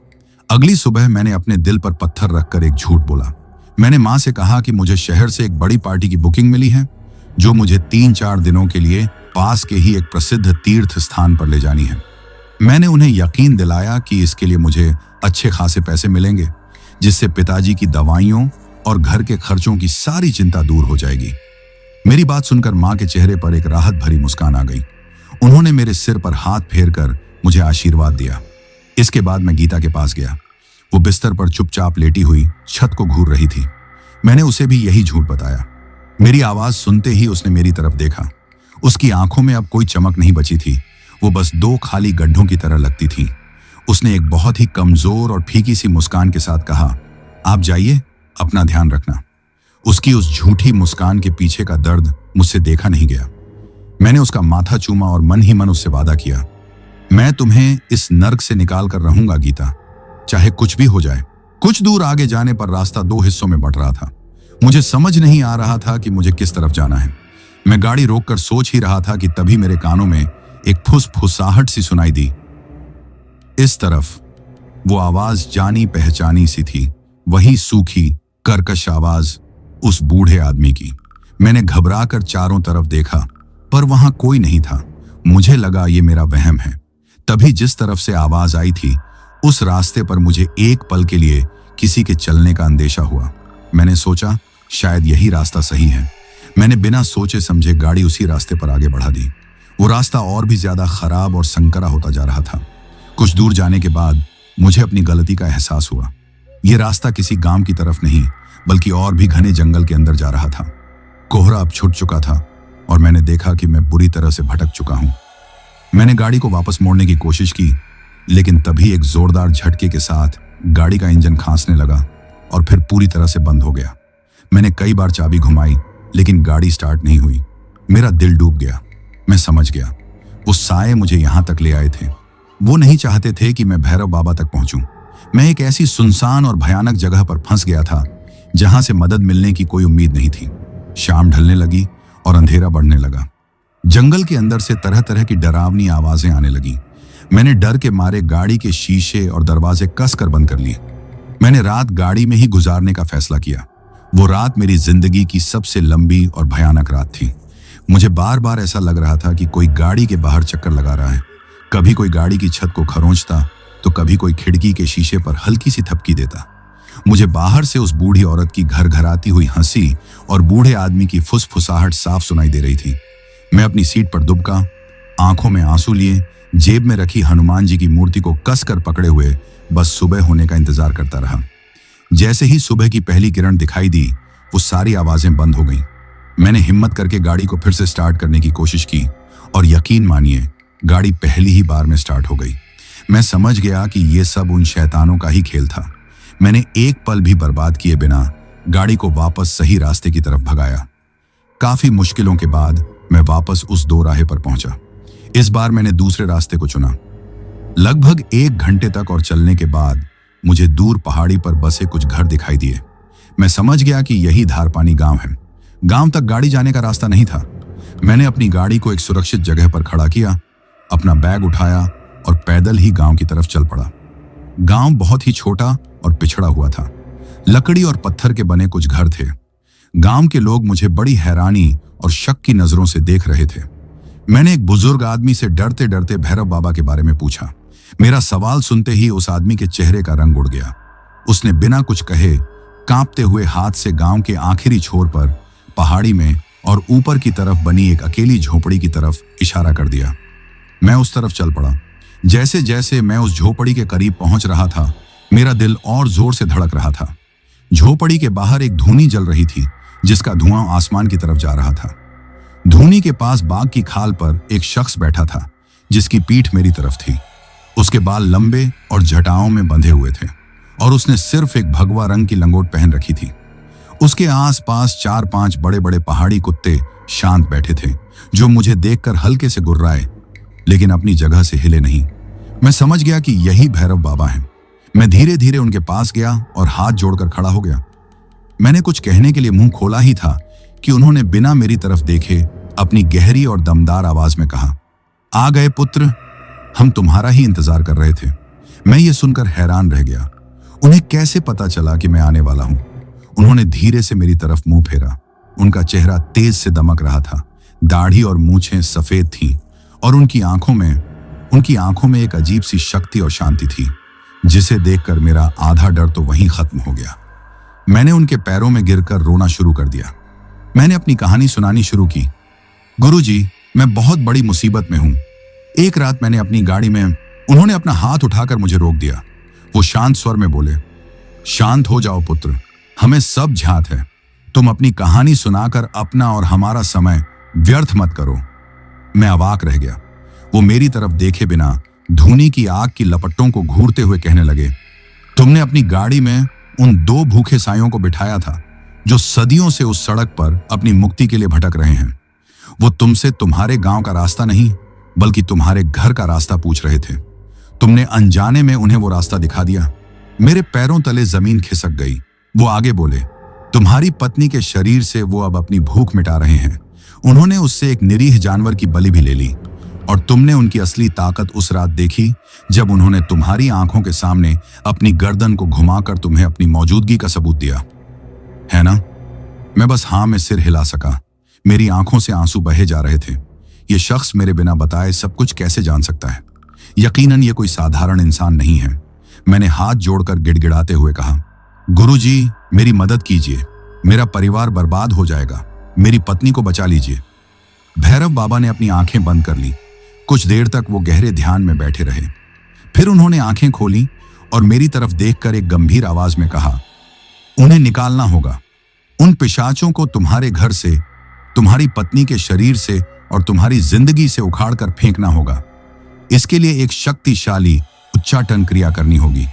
अगली सुबह मैंने अपने दिल पर पत्थर रखकर एक झूठ बोला। मैंने माँ से कहा कि मुझे शहर से एक बड़ी पार्टी की बुकिंग मिली है, जो मुझे 3-4 दिनों के लिए पास के ही एक प्रसिद्ध तीर्थ स्थान पर ले जानी है। मैंने उन्हें यकीन दिलाया कि इसके लिए मुझे अच्छे खासे पैसे मिलेंगे, जिससे पिताजी की दवाइयों और घर के खर्चों की सारी चिंता दूर हो जाएगी। मेरी बात सुनकर माँ के चेहरे पर एक राहत भरी मुस्कान आ गई। उन्होंने मेरे सिर पर हाथ फेरकर मुझे आशीर्वाद दिया। इसके बाद मैं गीता के पास गया। वो बिस्तर पर चुपचाप लेटी हुई छत को घूर रही थी। मैंने उसे भी यही झूठ बताया। मेरी आवाज सुनते ही उसने मेरी तरफ देखा। उसकी आंखों में अब कोई चमक नहीं बची थी, वो बस 2 खाली गड्ढों की तरह लगती थी। उसने एक बहुत ही कमजोर और फीकी सी मुस्कान के साथ कहा, आप जाइए, अपना ध्यान रखना। उसकी उस झूठी मुस्कान के पीछे का दर्द मुझसे देखा नहीं गया। मैंने उसका माथा चूमा और मन ही मन उससे वादा किया, मैं तुम्हें इस नर्क से निकाल कर रहूंगा गीता, चाहे कुछ भी हो जाए। कुछ दूर आगे जाने पर रास्ता 2 हिस्सों में बंट रहा था। मुझे समझ नहीं आ रहा था कि मुझे किस तरफ जाना है। मैं गाड़ी रोककर सोच ही रहा था कि तभी मेरे कानों में एक फुसफुसाहट सी सुनाई दी। इस तरफ। वो आवाज जानी पहचानी सी थी, वही सूखी कर्कश आवाज उस बूढ़े आदमी की। मैंने घबराकर चारों तरफ देखा, पर वहां कोई नहीं था। मुझे लगा ये मेरा वहम है। तभी जिस तरफ से आवाज आई थी, उस रास्ते पर मुझे एक पल के लिए किसी के चलने का अंदेशा हुआ। मैंने सोचा शायद यही रास्ता सही है। मैंने बिना सोचे समझे गाड़ी उसी रास्ते पर आगे बढ़ा दी। वो रास्ता और भी ज्यादा खराब और संकरा होता जा रहा था। कुछ दूर जाने के बाद मुझे अपनी गलती का एहसास हुआ। ये रास्ता किसी गांव की तरफ नहीं, बल्कि और भी घने जंगल के अंदर जा रहा था। कोहरा अब छुट चुका था और मैंने देखा कि मैं बुरी तरह से भटक चुका हूं। मैंने गाड़ी को वापस मोड़ने की कोशिश की, लेकिन तभी एक जोरदार झटके के साथ गाड़ी का इंजन खांसने लगा और फिर पूरी तरह से बंद हो गया। मैंने कई बार चाबी घुमाई, लेकिन गाड़ी स्टार्ट नहीं हुई। मेरा दिल डूब गया। मैं समझ गया, वो साए मुझे यहां तक ले आए थे। वो नहीं चाहते थे कि मैं भैरव बाबा तक पहुंचूं। मैं एक ऐसी सुनसान और भयानक जगह पर फंस गया था जहां से मदद मिलने की कोई उम्मीद नहीं थी। शाम ढलने लगी और अंधेरा बढ़ने लगा। जंगल के अंदर से तरह तरह की डरावनी आवाजें आने लगी। मैंने डर के मारे गाड़ी के शीशे और दरवाजे कसकर बंद कर लिए। मैंने रात गाड़ी में ही गुजारने का फैसला किया। वो रात मेरी जिंदगी की सबसे लंबी और भयानक रात थी। मुझे बार बार ऐसा लग रहा था कि कोई गाड़ी के बाहर चक्कर लगा रहा है। कभी कोई गाड़ी की छत को खरोंचता तो कभी कोई खिड़की के शीशे पर हल्की सी थपकी देता। मुझे बाहर से उस बूढ़ी औरत की घर घर आती हुई हंसी और बूढ़े आदमी की फुसफुसाहट साफ सुनाई दे रही थी। मैं अपनी सीट पर दुबका, आंखों में आंसू लिए, जेब में रखी हनुमान जी की मूर्ति को कसकर पकड़े हुए बस सुबह होने का इंतजार करता रहा। जैसे ही सुबह की पहली किरण दिखाई दी, वो सारी आवाजें बंद हो गईं। मैंने हिम्मत करके गाड़ी को फिर से स्टार्ट करने की कोशिश की और यकीन मानिए, गाड़ी पहली ही बार में स्टार्ट हो गई। मैं समझ गया कि ये सब उन शैतानों का ही खेल था। मैंने एक पल भी बर्बाद किए बिना गाड़ी को वापस सही रास्ते की तरफ भगाया। काफी मुश्किलों के बाद मैं वापस उस दो राहे पर पहुंचा। इस बार मैंने दूसरे रास्ते को चुना। लगभग 1 घंटे तक और चलने के बाद मुझे दूर पहाड़ी पर बसे कुछ घर दिखाई दिए। मैं समझ गया कि यही धारपानी गांव है। गांव तक गाड़ी जाने का रास्ता नहीं था। मैंने अपनी गाड़ी को एक सुरक्षित जगह पर खड़ा किया, अपना बैग उठाया और पैदल ही गांव की तरफ चल पड़ा। गांव बहुत ही छोटा और पिछड़ा हुआ था। लकड़ी और पत्थर के बने कुछ घर थे। गांव के लोग मुझे बड़ी हैरानी और शक की नजरों से देख रहे थे। मैंने एक बुजुर्ग आदमी से डरते डरते भैरव बाबा के बारे में पूछा। मेरा सवाल सुनते ही उस आदमी के चेहरे का रंग उड़ गया। उसने बिना कुछ कहे कांपते हुए हाथ से गांव के आखिरी छोर पर पहाड़ी में और ऊपर की तरफ बनी एक अकेली झोपड़ी की तरफ इशारा कर दिया। मैं उस तरफ चल पड़ा। जैसे जैसे मैं उस झोपड़ी के करीब पहुंच रहा था, मेरा दिल और जोर से धड़क रहा था। झोपड़ी के बाहर एक धूनी जल रही थी, जिसका धुआं आसमान की तरफ जा रहा था। धूनी के पास बाग की खाल पर एक शख्स बैठा था, जिसकी पीठ मेरी तरफ थी। उसके बाल लंबे और जटाओं में बंधे हुए थे और उसने सिर्फ एक भगवा रंग की लंगोट पहन रखी थी। उसके आसपास 4-5 बड़े बड़े पहाड़ी कुत्ते शांत बैठे थे, जो मुझे देखकर हल्के से गुर्राए, लेकिन अपनी जगह से हिले नहीं। मैं समझ गया कि यही भैरव बाबा हैं। मैं धीरे धीरे उनके पास गया और हाथ जोड़कर खड़ा हो गया। मैंने कुछ कहने के लिए मुंह खोला ही था कि उन्होंने बिना मेरी तरफ देखे अपनी गहरी और दमदार आवाज में कहा, आ गए पुत्र, हम तुम्हारा ही इंतजार कर रहे थे। मैं ये सुनकर हैरान रह गया। उन्हें कैसे पता चला कि मैं आने वाला हूं? उन्होंने धीरे से मेरी तरफ मुंह फेरा। उनका चेहरा तेज से दमक रहा था। दाढ़ी और मूछें सफेद थीं और उनकी आंखों में एक अजीब सी शक्ति और शांति थी, जिसे देखकर मेरा आधा डर तो वहीं खत्म हो गया। मैंने उनके पैरों में गिरकर रोना शुरू कर दिया। मैंने अपनी कहानी सुनानी शुरू की। गुरुजी, मैं बहुत बड़ी मुसीबत में हूं। एक रात मैंने अपनी गाड़ी में, उन्होंने अपना हाथ उठाकर मुझे रोक दिया। वो शांत स्वर में बोले, शांत हो जाओ पुत्र, हमें सब झात है। तुम अपनी कहानी सुनाकर अपना और हमारा समय व्यर्थ मत करो। मैं अवाक रह गया। वो मेरी तरफ देखे बिना धूनी की आग की लपटों को घूरते हुए कहने लगे, तुमने अपनी गाड़ी में उन 2 भूखे सायों को बिठाया था, जो सदियों से उस सड़क पर अपनी मुक्ति के लिए भटक रहे हैं। वो तुमसे तुम्हारे गांव का रास्ता नहीं, बल्कि तुम्हारे घर का रास्ता पूछ रहे थे। तुमने अनजाने में उन्हें वो रास्ता दिखा दिया। मेरे पैरों तले जमीन खिसक गई। वो आगे बोले, तुम्हारी पत्नी के शरीर से वो अब अपनी भूख मिटा रहे हैं। उन्होंने उससे एक निरीह जानवर की बलि भी ले ली, और तुमने उनकी असली ताकत उस रात देखी जब उन्होंने तुम्हारी आंखों के सामने अपनी गर्दन को घुमाकर तुम्हें अपनी मौजूदगी का सबूत दिया, है ना? मैं बस हाँ में सिर हिला सका। मेरी आंखों से आंसू बहे जा रहे थे। ये शख्स मेरे बिना बताए सब कुछ कैसे जान सकता है? यकीनन ये कोई साधारण इंसान नहीं है। मैंने हाथ जोड़कर गिड़गिड़ाते हुए कहा, गुरुजी, मेरी मदद कीजिए। मेरा परिवार बर्बाद हो जाएगा। मेरी पत्नी को बचा लीजिए। भैरव बाबा ने अपनी आंखें बंद कर ली। कुछ देर तक वो गहरे ध्यान में बैठे रहे। फिर उन्होंने आंखें खोली और मेरी तरफ देखकर एक गंभीर आवाज में कहा, उन्हें निकालना होगा। उन पिशाचों को तुम्हारे घर से, तुम्हारी पत्नी के शरीर से और तुम्हारी जिंदगी से उखाड़कर फेंकना होगा। इसके लिए एक शक्तिशाली उच्चाटन क्रिया करनी होगी।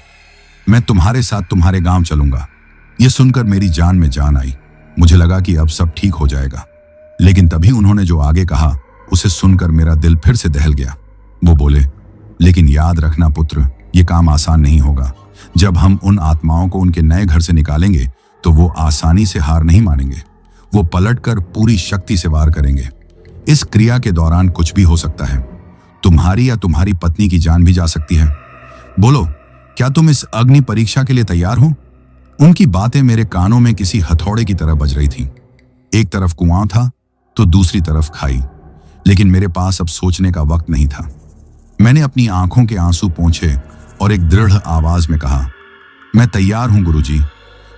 मैं तुम्हारे साथ तुम्हारे गांव चलूंगा। यह सुनकर मेरी जान में जान आई। मुझे लगा कि अब सब ठीक हो जाएगा, लेकिन तभी उन्होंने जो आगे कहा उसे सुनकर मेरा दिल फिर से दहल गया। वो बोले, लेकिन याद रखना पुत्र, ये काम आसान नहीं होगा। जब हम उन आत्माओं को उनके नए घर से निकालेंगे तो वो आसानी से हार नहीं मानेंगे। वो पलटकर पूरी शक्ति से वार करेंगे। इस क्रिया के दौरान कुछ भी हो सकता है। तुम्हारी या तुम्हारी पत्नी की जान भी जा सकती है। बोलो, क्या तुम इस अग्नि परीक्षा के लिए तैयार हो? उनकी बातें मेरे कानों में किसी हथौड़े की तरह बज रही थीं। एक तरफ कुआं था तो दूसरी तरफ खाई, लेकिन मेरे पास अब सोचने का वक्त नहीं था। मैंने अपनी आंखों के आंसू पोंछे और एक दृढ़ आवाज में कहा, मैं तैयार हूं गुरुजी।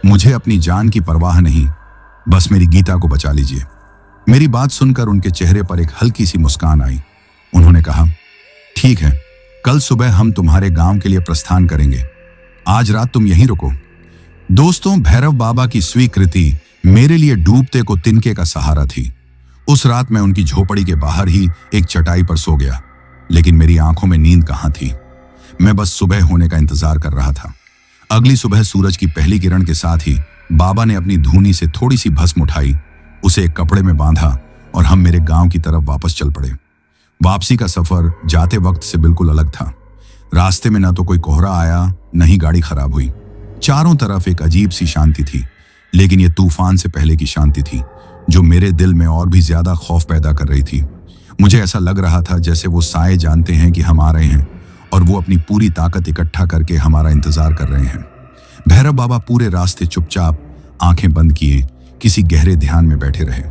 मुझे अपनी जान की परवाह नहीं, बस मेरी गीता को बचा लीजिए। मेरी बात सुनकर उनके चेहरे पर एक हल्की सी मुस्कान आई। उन्होंने कहा, ठीक है, कल सुबह हम तुम्हारे गांव के लिए प्रस्थान करेंगे। आज रात तुम यहीं रुको। दोस्तों, भैरव बाबा की स्वीकृति मेरे लिए डूबते को तिनके का सहारा थी। उस रात मैं उनकी झोपड़ी के बाहर ही एक चटाई पर सो गया, लेकिन मेरी आंखों में नींद कहां थी। मैं बस सुबह होने का इंतजार कर रहा था। अगली सुबह सूरज की पहली किरण के साथ ही बाबा ने अपनी धूनी से थोड़ी सी भस्म उठाई, उसे एक कपड़े में बांधा और हम मेरे गांव की तरफ वापस चल पड़े। वापसी का सफर जाते वक्त से बिल्कुल अलग था। रास्ते में न तो कोई कोहरा आया, न ही गाड़ी खराब हुई। चारों तरफ एक अजीब सी शांति थी, लेकिन यह तूफान से पहले की शांति थी जो मेरे दिल में और भी ज्यादा खौफ पैदा कर रही थी। मुझे ऐसा लग रहा था जैसे वो साए जानते हैं कि हम आ रहे हैं और वो अपनी पूरी ताकत इकट्ठा करके हमारा इंतजार कर रहे हैं। भैरव बाबा पूरे रास्ते चुपचाप आंखें बंद किए किसी गहरे ध्यान में बैठे रहे।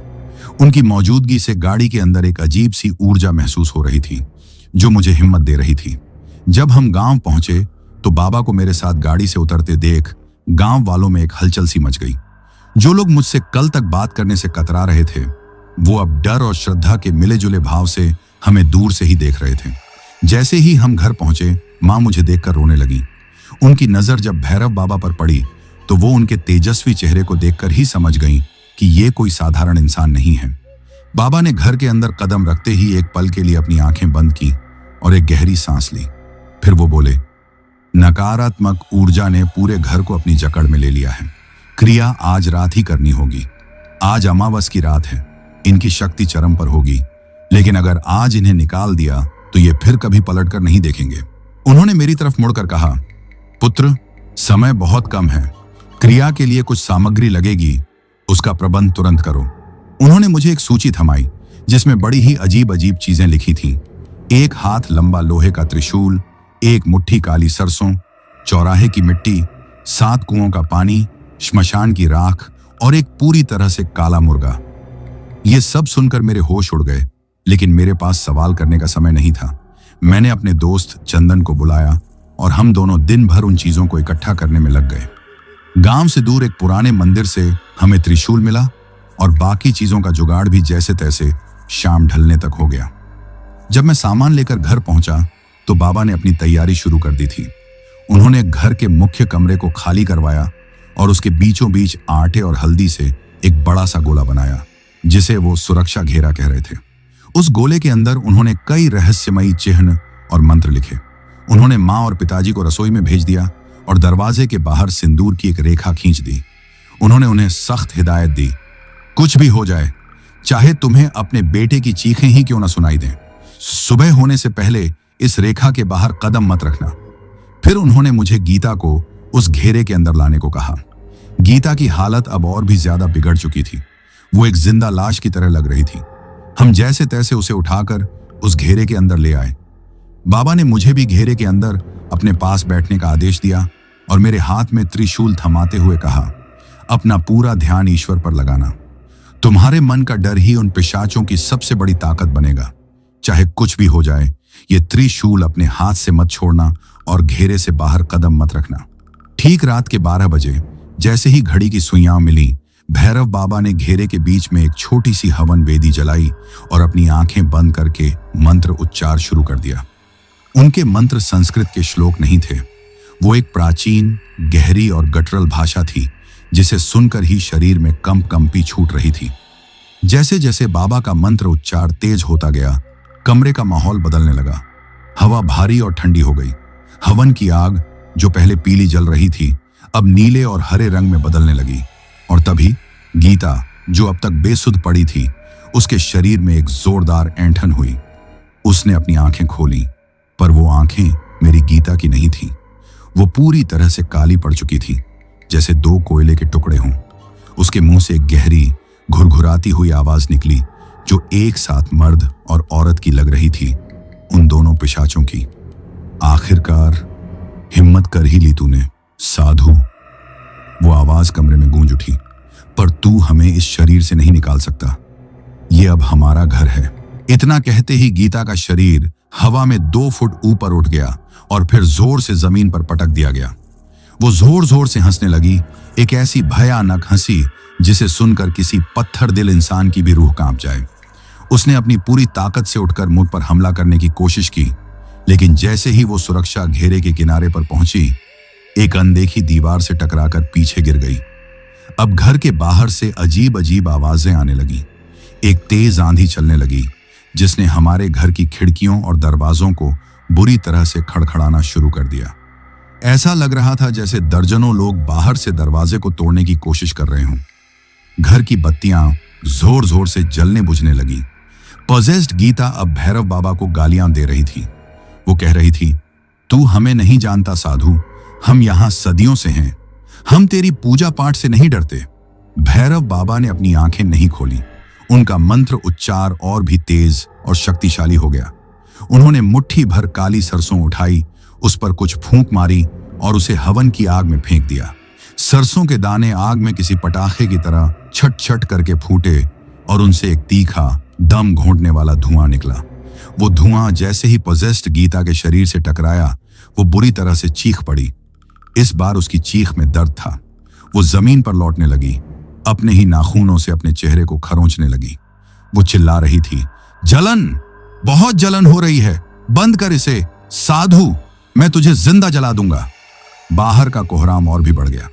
उनकी मौजूदगी से गाड़ी के अंदर एक अजीब सी ऊर्जा महसूस हो रही थी जो मुझे हिम्मत दे रही थी। जब हम गांव पहुंचे तो बाबा को मेरे साथ गाड़ी से उतरते देख गांव वालों में एक हलचल सी मच गई। जो लोग मुझसे कल तक बात करने से कतरा रहे थे, वो अब डर और श्रद्धा के मिले जुले भाव से हमें दूर से ही देख रहे थे। जैसे ही हम घर पहुंचे, मां मुझे देखकर रोने लगी। उनकी नजर जब भैरव बाबा पर पड़ी तो वो उनके तेजस्वी चेहरे को देखकर ही समझ गईं कि ये कोई साधारण इंसान नहीं है। बाबा ने घर के अंदर कदम रखते ही एक पल के लिए अपनी आंखें बंद की और एक गहरी सांस ली। फिर वो बोले, नकारात्मक ऊर्जा ने पूरे घर को अपनी जकड़ में ले लिया है। क्रिया आज रात ही करनी होगी। आज अमावस की रात है, इनकी शक्ति चरम पर होगी, लेकिन अगर आज इन्हें निकाल दिया तो ये फिर कभी पलटकर नहीं देखेंगे। उन्होंने मेरी तरफ मुड़कर कहा, पुत्र, समय बहुत कम है। क्रिया के लिए कुछ सामग्री लगेगी, उसका प्रबंध तुरंत करो। उन्होंने मुझे एक सूची थमाई जिसमें बड़ी ही अजीब अजीब चीजें लिखी थीं। एक हाथ लंबा लोहे का त्रिशूल, एक मुट्ठी काली सरसों, चौराहे की मिट्टी, 7 कुओं का पानी, श्मशान की राख और एक पूरी तरह से काला मुर्गा। ये सब सुनकर मेरे होश उड़ गए, लेकिन मेरे पास सवाल करने का समय नहीं था। मैंने अपने दोस्त चंदन को बुलाया और हम दोनों दिन भर उन चीजों को इकट्ठा करने में लग गए। गांव से दूर एक पुराने मंदिर से हमें त्रिशूल मिला और बाकी चीजों का जुगाड़ भी जैसे तैसे शाम ढलने तक हो गया। जब मैं सामान लेकर घर पहुंचा तो बाबा ने अपनी तैयारी शुरू कर दी थी। उन्होंने घर के मुख्य कमरे को खाली करवाया और उसके बीचों बीच आटे और हल्दी से एक बड़ा सा गोला बनाया, जिसे वो सुरक्षा घेरा कह रहे थे। उस गोले के अंदर उन्होंने कई रहस्यमयी चिन्ह और मंत्र लिखे। उन्होंने माँ और पिताजी को रसोई में भेज दिया और दरवाजे के बाहर सिंदूर की एक रेखा खींच दी। उन्होंने उन्हें सख्त हिदायत दी, कुछ भी हो जाए, चाहे तुम्हें अपने बेटे की चीखें ही क्यों ना सुनाई दें, सुबह होने से पहले इस रेखा के बाहर कदम मत रखना। फिर उन्होंने मुझे गीता को उस घेरे के अंदर लाने को कहा। गीता की हालत अब और भी ज्यादा बिगड़ चुकी थी। वो एक जिंदा लाश की तरह लग रही थी। हम जैसे तैसे उसे उठाकर उस घेरे के अंदर ले आए। बाबा ने मुझे भी घेरे के अंदर अपने पास बैठने का आदेश दिया और मेरे हाथ में त्रिशूल थमाते हुए कहा, अपना पूरा ध्यान ईश्वर पर लगाना। तुम्हारे मन का डर ही उन पिशाचों की सबसे बड़ी ताकत बनेगा। चाहे कुछ भी हो जाए, ये त्रिशूल अपने हाथ से मत छोड़ना और घेरे से बाहर कदम मत रखना। ठीक रात के 12 बजे जैसे ही घड़ी की सुइयां मिली, भैरव बाबा ने घेरे के बीच में एक छोटी सी हवन वेदी जलाई और अपनी आंखें बंद करके मंत्र उच्चार शुरू कर दिया। उनके मंत्र संस्कृत के श्लोक नहीं थे, वो एक प्राचीन, गहरी और गटरल भाषा थी जिसे सुनकर ही शरीर में कंपी छूट रही थी। जैसे जैसे बाबा का मंत्र उच्चार तेज होता गया, कमरे का माहौल बदलने लगा। हवा भारी और ठंडी हो गई। हवन की आग जो पहले पीली जल रही थी, अब नीले और हरे रंग में बदलने लगी। और तभी गीता, जो अब तक बेसुध पड़ी थी, उसके शरीर में एक जोरदार ऐंठन हुई। उसने अपनी आंखें खोली, पर वो आंखें मेरी गीता की नहीं थीं। वो पूरी तरह से काली पड़ चुकी थी, जैसे 2 कोयले के टुकड़े हों। उसके मुंह से एक गहरी, घुरघुराती हुई आवाज निकली जो एक साथ मर्द और औरत की लग रही थी, उन दोनों पिशाचों की। आखिरकार हिम्मत कर ही ली तूने, साधु। वो आवाज कमरे में गूंज उठी। पर तू हमें इस शरीर से नहीं निकाल सकता, ये अब हमारा घर है। इतना कहते ही गीता का शरीर हवा में 2 फुट ऊपर उठ गया और फिर जोर से जमीन पर पटक दिया गया। वो जोर जोर से हंसने लगी, एक ऐसी भयानक हंसी जिसे सुनकर किसी पत्थर दिल इंसान की भी रूह कांप जाए। उसने अपनी पूरी ताकत से उठकर मुझ पर हमला करने की कोशिश की, लेकिन जैसे ही वो सुरक्षा घेरे के किनारे पर पहुंची, एक अनदेखी दीवार से टकराकर पीछे गिर गई। अब घर के बाहर से अजीब अजीब आवाजें आने लगी। एक तेज आंधी चलने लगी जिसने हमारे घर की खिड़कियों और दरवाजों को बुरी तरह से खड़खड़ाना शुरू कर दिया। ऐसा लग रहा था जैसे दर्जनों लोग बाहर से दरवाजे को तोड़ने की कोशिश कर रहे हों। घर की बत्तियां जोर जोर से जलने बुझने लगी। पॉजेस्ड गीता अब भैरव बाबा को गालियां दे रही थी। वो कह रही थी, तू हमें नहीं जानता साधु, हम यहां सदियों से हैं, हम तेरी पूजा पाठ से नहीं डरते। भैरव बाबा ने अपनी आंखें नहीं खोली। उनका मंत्र उच्चार और भी तेज और शक्तिशाली हो गया। उन्होंने मुट्ठी भर काली सरसों उठाई, उस पर कुछ फूंक मारी और उसे हवन की आग में फेंक दिया। सरसों के दाने आग में किसी पटाखे की तरह छट छट करके फूटे और उनसे एक तीखा दम घोंटने वाला धुआं निकला। वो धुआं जैसे ही पॉजेस्ड गीता के शरीर से टकराया, वो बुरी तरह से चीख पड़ी। इस बार उसकी चीख में दर्द था। वो जमीन पर लौटने लगी, अपने ही नाखूनों से अपने चेहरे को खरोंचने लगी। वो चिल्ला रही थी, जलन, बहुत जलन हो रही है, बंद कर इसे साधु, मैं तुझे जिंदा जला दूंगा। बाहर का कोहराम और भी बढ़ गया।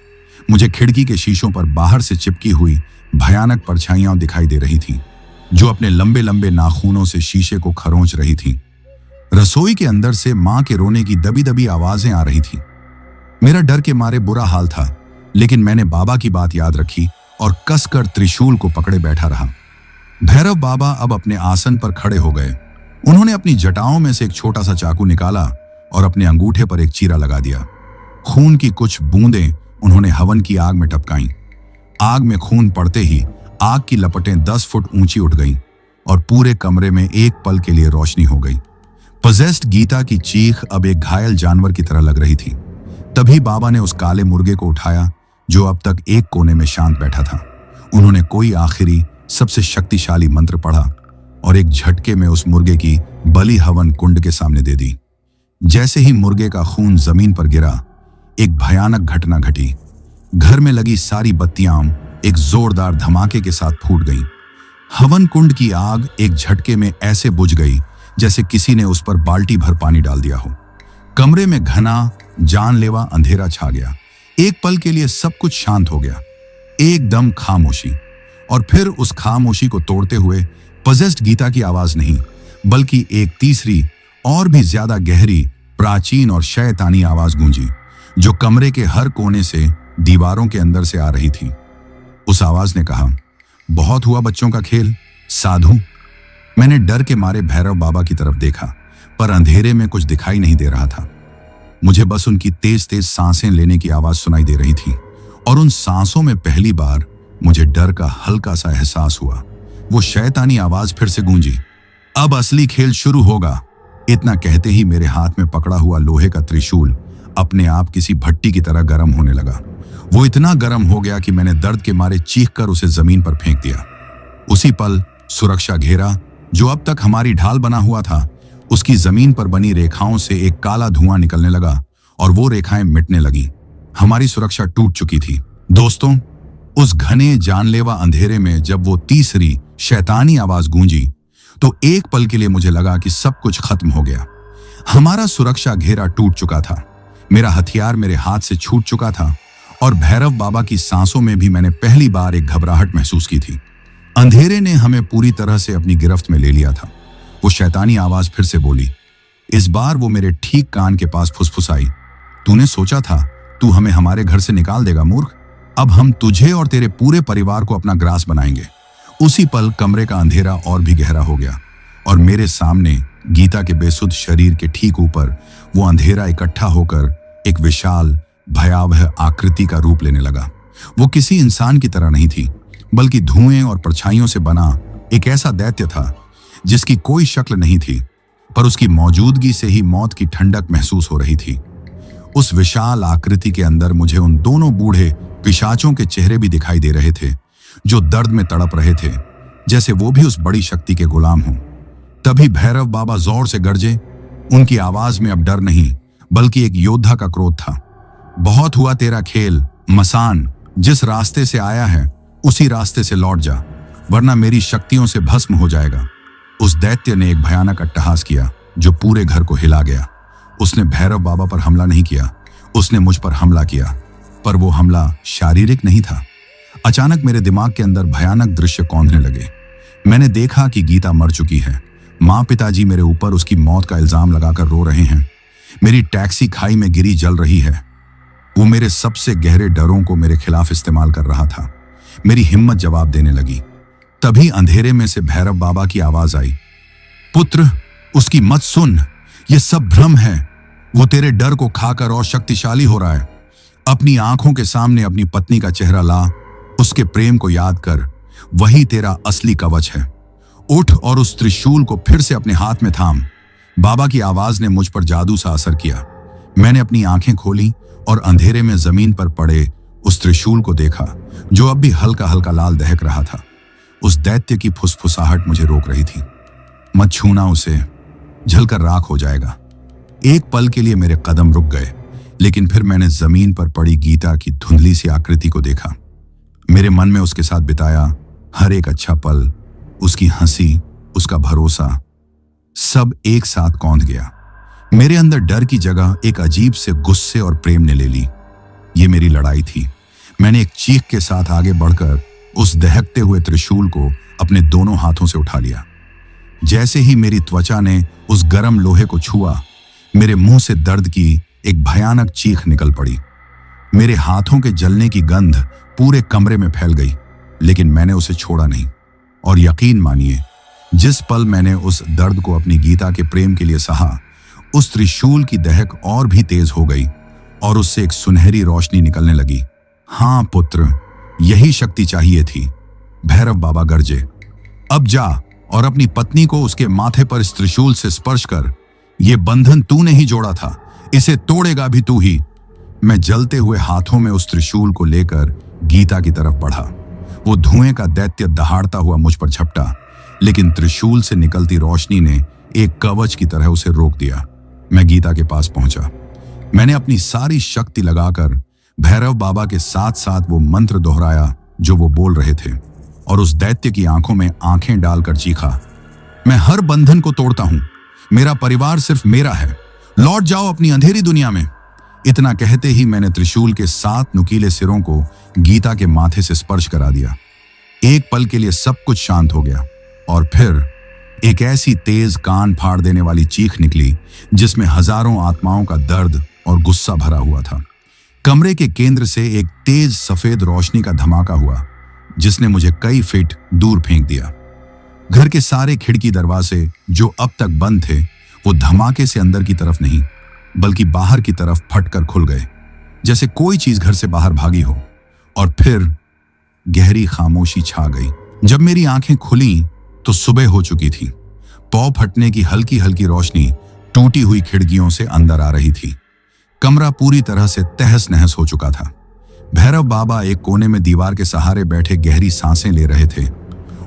मुझे खिड़की के शीशों पर बाहर से चिपकी हुई भयानक परछाइयां दिखाई दे रही थीं, जो अपने लंबे लंबे नाखूनों से शीशे को खरोंच रही थीं। रसोई के अंदर से मां के रोने की दबी दबी आवाजें आ रही थीं। मेरा डर के मारे बुरा हाल था, लेकिन मैंने बाबा की बात याद रखी और कसकर त्रिशूल को पकड़े बैठा रहा। भैरव बाबा अब अपने आसन पर खड़े हो गए। उन्होंने अपनी जटाओं में से एक छोटा सा चाकू निकाला और अपने अंगूठे पर एक चीरा लगा दिया। खून की कुछ बूंदें उन्होंने हवन की आग में टपकाईं। आग में खून पड़ते ही आग की लपटें 10 फुट ऊंची उठ गईं और पूरे कमरे में एक पल के लिए रोशनी हो गई। पॉजेस्ड गीता की चीख अब एक घायल जानवर की तरह लग रही थी। तभी बाबा ने उस काले मुर्गे को उठाया जो अब तक एक कोने में शांत बैठा था। उन्होंने कोई आखिरी सबसे शक्तिशाली मंत्र पढ़ा और एक झटके में उस मुर्गे की बलि हवन कुंड के सामने दे दी। जैसे ही मुर्गे का खून जमीन पर गिरा, एक भयानक घटना घटी। घर में लगी सारी बत्तियां एक जोरदार धमाके के साथ फूट गईं। हवन कुंड की आग एक झटके में ऐसे बुझ गई जैसे किसी ने उस पर बाल्टी भर पानी डाल दिया हो। कमरे में घना जानलेवा अंधेरा छा गया। एक पल के लिए सब कुछ शांत हो गया, एकदम खामोशी। और फिर उस खामोशी को तोड़ते हुए पॉजेस्ड गीता की आवाज नहीं, बल्कि एक तीसरी और भी ज्यादा गहरी, प्राचीन और शैतानी आवाज गूंजी, जो कमरे के हर कोने से, दीवारों के अंदर से आ रही थी। उस आवाज ने कहा, बहुत हुआ बच्चों का खेल, साधु। मैंने डर के मारे भैरव बाबा की तरफ देखा, पर अंधेरे में कुछ दिखाई नहीं दे रहा था। मुझे बस उनकी तेज तेज सांसें लेने की आवाज सुनाई दे रही थी, और उन सांसों में पहली बार मुझे डर का हल्का सा एहसास हुआ। वो शैतानी आवाज फिर से गूंजी, अब असली खेल शुरू होगा। इतना कहते ही मेरे हाथ में पकड़ा हुआ लोहे का त्रिशूल अपने आप किसी भट्टी की तरह गर्म होने लगा। वो इतना गर्म हो गया कि मैंने दर्द के मारे चीखकर उसे जमीन पर फेंक दिया। उसी पल सुरक्षा घेरा, जो अब तक हमारी ढाल बना हुआ था, उसकी जमीन पर बनी रेखाओं से एक काला धुआं निकलने लगा और वो रेखाएं मिटने लगी। हमारी सुरक्षा टूट चुकी थी। दोस्तों, उस घने जानलेवा अंधेरे में जब वो तीसरी शैतानी आवाज गूंजी, तो एक पल के लिए मुझे लगा कि सब कुछ खत्म हो गया। हमारा सुरक्षा घेरा टूट चुका था, मेरा हथियार मेरे हाथ से छूट चुका था, और भैरव बाबा की सांसों में भी मैंने पहली बार एक घबराहट महसूस की थी। अंधेरे ने हमें पूरी तरह से अपनी गिरफ्त में ले लिया था। वो शैतानी आवाज फिर से बोली। इस बार वो मेरे ठीक कान के पास फुसफुसाई, तूने सोचा था तू हमें हमारे घर से निकाल देगा मूर्ख, अब हम तुझे और तेरे पूरे परिवार को अपना ग्रास बनाएंगे। उसी पल कमरे का अंधेरा और भी गहरा हो गया और मेरे सामने गीता के बेसुध शरीर के ठीक ऊपर वो अंधेरा इकट्ठा होकर एक विशाल भयावह आकृति का रूप लेने लगा। वो किसी इंसान की तरह नहीं थी, बल्कि धुएं और परछाइयों से बना एक ऐसा दैत्य था जिसकी कोई शक्ल नहीं थी, पर उसकी मौजूदगी से ही मौत की ठंडक महसूस हो रही थी। उस विशाल आकृति के अंदर मुझे उन दोनों बूढ़े पिशाचों के चेहरे भी दिखाई दे रहे थे, जो दर्द में तड़प रहे थे, जैसे वो भी उस बड़ी शक्ति के गुलाम हों। तभी भैरव बाबा जोर से गरजे। उनकी आवाज में अब डर नहीं, बल्कि एक योद्धा का क्रोध था। बहुत हुआ तेरा खेल, मसान, जिस रास्ते से आया है उसी रास्ते से लौट जा, वरना मेरी शक्तियों से भस्म हो जाएगा। उस दैत्य ने एक भयानक अट्टहास किया जो पूरे घर को हिला गया। उसने भैरव बाबा पर हमला नहीं किया, उसने मुझ पर हमला किया, पर वो हमला शारीरिक नहीं था। अचानक मेरे दिमाग के अंदर भयानक दृश्य कौंधने लगे। मैंने देखा कि गीता मर चुकी है। माँ पिताजी मेरे ऊपर उसकी मौत का इल्जाम लगाकर रो रहे हैं। मेरी टैक्सी खाई में गिरी जल रही है। वो मेरे सबसे गहरे डरों को मेरे खिलाफ इस्तेमाल कर रहा था। मेरी हिम्मत जवाब देने लगी। तभी अंधेरे में से भैरव बाबा की आवाज आई, पुत्र, उसकी मत सुन, ये सब भ्रम है। वो तेरे डर को खाकर और शक्तिशाली हो रहा है। अपनी आंखों के सामने अपनी पत्नी का चेहरा ला, उसके प्रेम को याद कर, वही तेरा असली कवच है। उठ और उस त्रिशूल को फिर से अपने हाथ में थाम। बाबा की आवाज ने मुझ पर जादू सा असर किया। मैंने अपनी आंखें खोली और अंधेरे में जमीन पर पड़े उस त्रिशूल को देखा, जो अब भी हल्का हल्का लाल दहक रहा था। उस दैत्य की फुसफुसाहट मुझे रोक रही थी, मत छूना उसे, जलकर राख हो जाएगा। एक पल के लिए मेरे कदम रुक गए, लेकिन फिर मैंने जमीन पर पड़ी गीता की धुंधली सी आकृति को देखा। मेरे मन में उसके साथ बिताया हर एक अच्छा पल, उसकी हंसी, उसका भरोसा, सब एक साथ कौंध गया। मेरे अंदर डर की जगह एक अजीब से गुस्से और प्रेम ने ले ली। ये मेरी लड़ाई थी। मैंने एक चीख के साथ आगे बढ़कर उस दहकते हुए त्रिशूल को अपने दोनों हाथों से उठा लिया। जैसे ही मेरी त्वचा ने उस गर्म लोहे को छुआ, मेरे मुंह से दर्द की एक भयानक चीख निकल पड़ी। मेरे हाथों के जलने की गंध पूरे कमरे में फैल गई, लेकिन मैंने उसे छोड़ा नहीं। और यकीन मानिए, जिस पल मैंने उस दर्द को अपनी गीता के प्रेम के लिए सहा, उस त्रिशूल की दहक और भी तेज हो गई और उससे एक सुनहरी रोशनी निकलने लगी। हाँ पुत्र, यही शक्ति चाहिए थी। भैरव बाबा गरजे, अब जा और अपनी पत्नी को उसके माथे पर इस त्रिशूल से स्पर्श कर। यह बंधन तूने ही जोड़ा था, इसे तोड़ेगा भी तू ही। मैं जलते हुए हाथों में उस त्रिशूल को लेकर गीता की तरफ बढ़ा। वो धुएं का दैत्य दहाड़ता हुआ मुझ पर झपटा, लेकिन त्रिशूल से निकलती रोशनी ने एक कवच की तरह उसे रोक दिया। मैं गीता के पास पहुंचा। मैंने अपनी सारी शक्ति लगाकर भैरव बाबा के साथ साथ वो मंत्र दोहराया जो वो बोल रहे थे, और उस दैत्य की आंखों में आंखें डालकर चीखा, मैं हर बंधन को तोड़ता हूं। मेरा परिवार सिर्फ मेरा है। लौट जाओ अपनी अंधेरी दुनिया में। इतना कहते ही मैंने त्रिशूल के 7 नुकीले सिरों को गीता के माथे से स्पर्श करा दिया। एक पल के लिए सब कुछ शांत हो गया, और फिर एक ऐसी तेज कान फाड़ देने वाली चीख निकली जिसमें हजारों आत्माओं का दर्द और गुस्सा भरा हुआ था। कमरे के केंद्र से एक तेज सफेद रोशनी का धमाका हुआ, जिसने मुझे कई फीट दूर फेंक दिया। घर के सारे खिड़की दरवाजे जो अब तक बंद थे, वो धमाके से अंदर की तरफ नहीं, बल्कि बाहर की तरफ फटकर खुल गए, जैसे कोई चीज घर से बाहर भागी हो। और फिर गहरी खामोशी छा गई। जब मेरी आंखें खुली तो सुबह हो चुकी थी। पौ फटने की हल्की हल्की रोशनी टूटी हुई खिड़कियों से अंदर आ रही थी। कमरा पूरी तरह से तहस नहस हो चुका था। भैरव बाबा एक कोने में दीवार के सहारे बैठे गहरी सांसें ले रहे थे।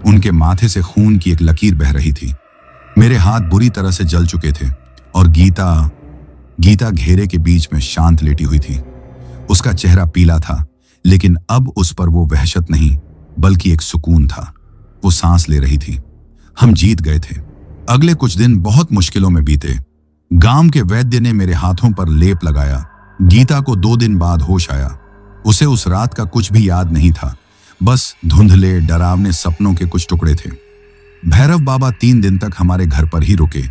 उनके माथे से खून की एक लकीर बह रही थी। मेरे हाथ बुरी तरह से जल चुके थे, और गीता घेरे के बीच में शांत लेटी हुई थी। उसका चेहरा पीला था, लेकिन अब उस पर वो वहशत नहीं, बल्कि एक सुकून था। वो सांस ले रही थी। हम जीत गए थे। अगले कुछ दिन बहुत मुश्किलों में बीते। गांव के वैद्य ने मेरे हाथों पर लेप लगाया। गीता को 2 दिन बाद होश आया। उसे उस रात का कुछ भी याद नहीं था, बस धुंधले डरावने सपनों के कुछ टुकड़े थे। भैरव बाबा 3 दिन तक हमारे घर पर ही रुके।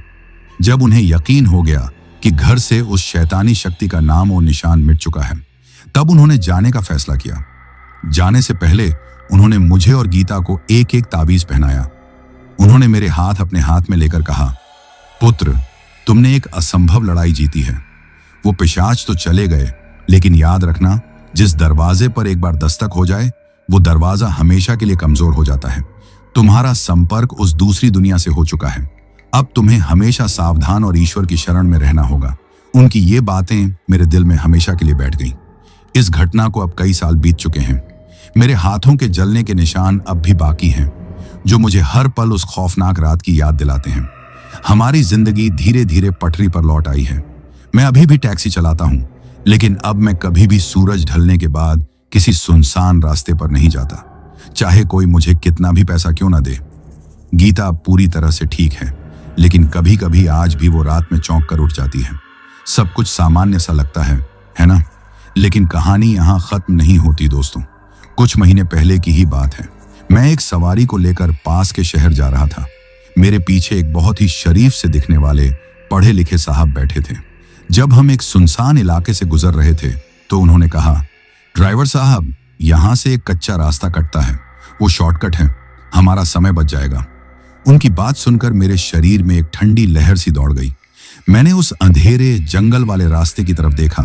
जब उन्हें यकीन हो गया कि घर से उस शैतानी शक्ति का नाम और निशान मिट चुका है, तब उन्होंने जाने का फैसला किया। जाने से पहले उन्होंने मुझे और गीता को एक एक ताबीज पहनाया। उन्होंने मेरे हाथ अपने हाथ में लेकर कहा, पुत्र, तुमने एक असंभव लड़ाई जीती है। वो पिशाच तो चले गए, लेकिन याद रखना, जिस दरवाजे पर एक बार दस्तक हो जाए, वो दरवाजा हमेशा के लिए कमजोर हो जाता है। तुम्हारा संपर्क उस दूसरी दुनिया से हो चुका है। अब तुम्हें हमेशा सावधान और ईश्वर की शरण में रहना होगा। उनकी ये बातें मेरे दिल में हमेशा के लिए बैठ गईं। इस घटना को अब कई साल बीत चुके हैं। मेरे हाथों के जलने के निशान अब भी बाकी हैं, जो मुझे हर पल उस खौफनाक रात की याद दिलाते हैं। हमारी जिंदगी धीरे धीरे पटरी पर लौट आई है। मैं अभी भी टैक्सी चलाता हूं, लेकिन अब मैं कभी भी सूरज ढलने के बाद किसी सुनसान रास्ते पर नहीं जाता, चाहे कोई मुझे कितना भी पैसा क्यों ना दे। गीता अब पूरी तरह से ठीक है, लेकिन कभी कभी आज भी वो रात में चौंक कर उठ जाती है। सब कुछ सामान्य सा लगता है ना? लेकिन कहानी यहाँ खत्म नहीं होती दोस्तों। कुछ महीने पहले की ही बात है। मैं एक सवारी को लेकर पास के शहर जा रहा था। मेरे पीछे एक बहुत ही शरीफ से दिखने वाले पढ़े लिखे साहब बैठे थे। जब हम एक सुनसान इलाके से गुजर रहे थे तो उन्होंने कहा, ड्राइवर साहब, यहां से एक कच्चा रास्ता कटता है, वो शॉर्टकट है, हमारा समय बच जाएगा। उनकी बात सुनकर मेरे शरीर में एक ठंडी लहर सी दौड़ गई। मैंने उस अंधेरे जंगल वाले रास्ते की तरफ देखा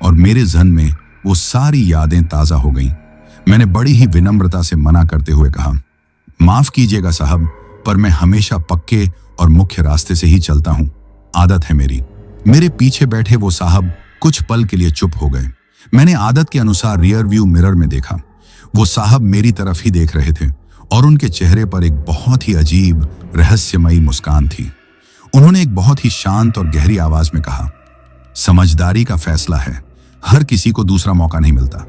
और मेरे जहन में वो सारी यादें ताजा हो गईं। मैंने बड़ी ही विनम्रता से मना करते हुए कहा, माफ कीजिएगा साहब, पर मैं हमेशा पक्के और मुख्य रास्ते से ही चलता हूं, आदत है मेरी। मेरे पीछे बैठे वो साहब कुछ पल के लिए चुप हो गए। मैंने आदत के अनुसार रियर व्यू मिरर में देखा। वो साहब मेरी तरफ ही देख रहे थे और उनके चेहरे पर एक बहुत ही अजीब रहस्यमयी मुस्कान थी। उन्होंने एक बहुत ही शांत और गहरी आवाज में कहा, समझदारी का फैसला है, हर किसी को दूसरा मौका नहीं मिलता।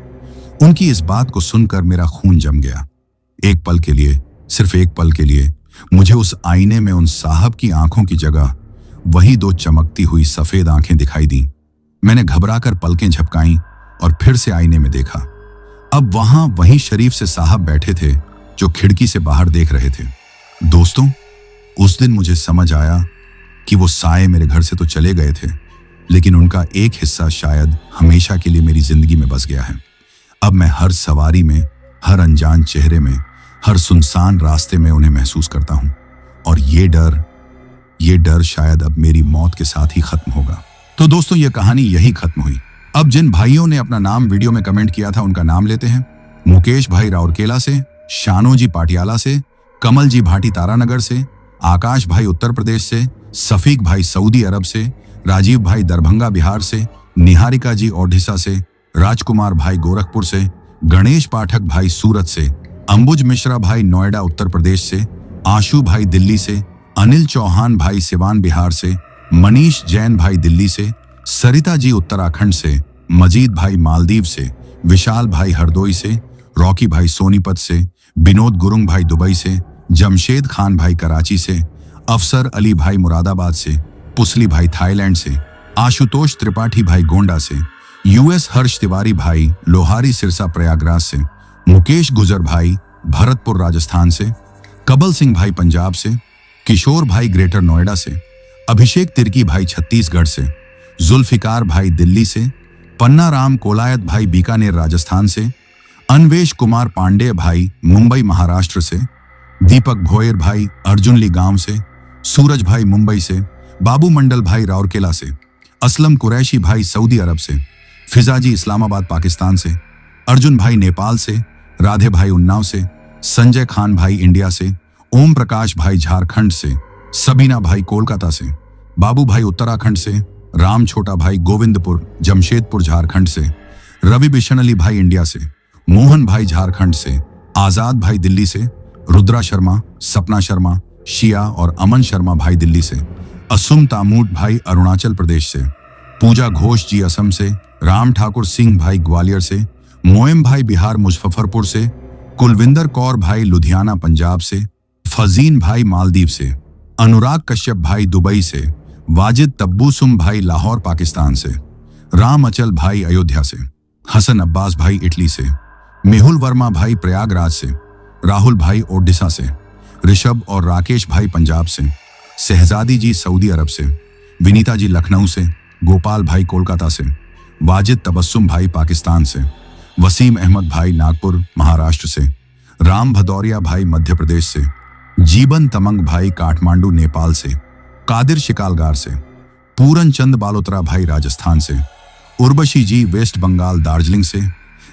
उनकी इस बात को सुनकर मेरा खून जम गया। एक पल के लिए, सिर्फ एक पल के लिए, मुझे उस आईने में उन साहब की आंखों की जगह वही दो चमकती हुई सफेद आंखें दिखाई दी। मैंने घबराकर पलकें झपकाईं और फिर से आईने में देखा। अब वहां वही शरीफ से साहब बैठे थे जो खिड़की से बाहर देख रहे थे। दोस्तों, उस दिन मुझे समझ आया कि वो साए मेरे घर से तो चले गए थे, लेकिन उनका एक हिस्सा शायद हमेशा के लिए मेरी जिंदगी में बस गया है। अब मैं हर सवारी में, हर अनजान चेहरे में, हर सुनसान रास्ते में उन्हें महसूस करता हूं। और ये डर शायद अब मेरी मौत के साथ ही खत्म होगा। तो दोस्तों, ये कहानी यही खत्म हुई। अब जिन भाइयों ने अपना नाम वीडियो में कमेंट किया था उनका नाम लेते हैं। मुकेश भाई राउरकेला से, शानो जी पाटियाला से, कमल जी भाटी तारानगर से, आकाश भाई उत्तर प्रदेश से, सफीक भाई सऊदी अरब से, राजीव भाई दरभंगा बिहार से, निहारिका जी ओडिशा से, राजकुमार भाई गोरखपुर से, गणेश पाठक भाई सूरत से, अंबुज मिश्रा भाई नोएडा उत्तर प्रदेश से, आशु भाई दिल्ली से, अनिल चौहान भाई सिवान बिहार से, मनीष जैन भाई दिल्ली से, सरिता जी उत्तराखंड से, मजीद भाई मालदीव से, विशाल भाई हरदोई से, रॉकी भाई सोनीपत से, विनोद गुरुंग भाई दुबई से, जमशेद खान भाई कराची से, अफसर अली भाई मुरादाबाद से, पुसली भाई थाईलैंड से, आशुतोष त्रिपाठी भाई गोंडा से, यूएस हर्ष तिवारी भाई लोहारी सिरसा प्रयागराज से, मुकेश गुजर भाई भरतपुर राजस्थान से, कबल सिंह भाई पंजाब से, किशोर भाई ग्रेटर नोएडा से, अभिषेक तिर्की भाई छत्तीसगढ़ से, जुल्फिकार भाई दिल्ली से, पन्ना राम कोलायत भाई बीकानेर राजस्थान से, अन्वेश कुमार पांडे भाई मुंबई महाराष्ट्र से, दीपक भोयर भाई अर्जुनली गांव से, सूरज भाई मुंबई से, बाबू मंडल भाई राउरकेला से, असलम कुरैशी भाई सऊदी अरब से, फिजाजी इस्लामाबाद पाकिस्तान से, अर्जुन भाई नेपाल से, राधे भाई उन्नाव से, संजय खान भाई इंडिया से, ओम प्रकाश भाई झारखंड से, सबीना भाई कोलकाता से, बाबू भाई उत्तराखंड से, राम छोटा भाई गोविंदपुर जमशेदपुर झारखंड से, रवि बिशन अली भाई इंडिया से, मोहन भाई झारखंड से, आजाद भाई दिल्ली से, रुद्रा शर्मा, सपना शर्मा, शिया और अमन शर्मा भाई दिल्ली से, असुम तामूट भाई अरुणाचल प्रदेश से, पूजा घोष जी असम से, राम ठाकुर सिंह भाई ग्वालियर से, मोएम भाई बिहार मुजफ्फरपुर से, कुलविंदर कौर भाई लुधियाना पंजाब से, फजीन भाई मालदीव से, अनुराग कश्यप भाई दुबई से, वाजिद तब्बूसुम भाई लाहौर पाकिस्तान से, राम अचल भाई अयोध्या से, हसन अब्बास भाई इटली से, मेहुल वर्मा भाई प्रयागराज से, राहुल भाई ओडिशा से, ऋषभ और राकेश भाई पंजाब से, शहजादी जी सऊदी अरब से, विनीता जी लखनऊ से, गोपाल भाई कोलकाता से, वाजिद तबस्सुम भाई पाकिस्तान से, वसीम अहमद भाई नागपुर महाराष्ट्र से, राम भदौरिया भाई मध्य प्रदेश से, जीवन तमंग भाई काठमांडू नेपाल से, कादिर शिकालगार से, पूरन चंद बालोत्रा भाई राजस्थान से, उर्वशी जी वेस्ट बंगाल दार्जिलिंग से,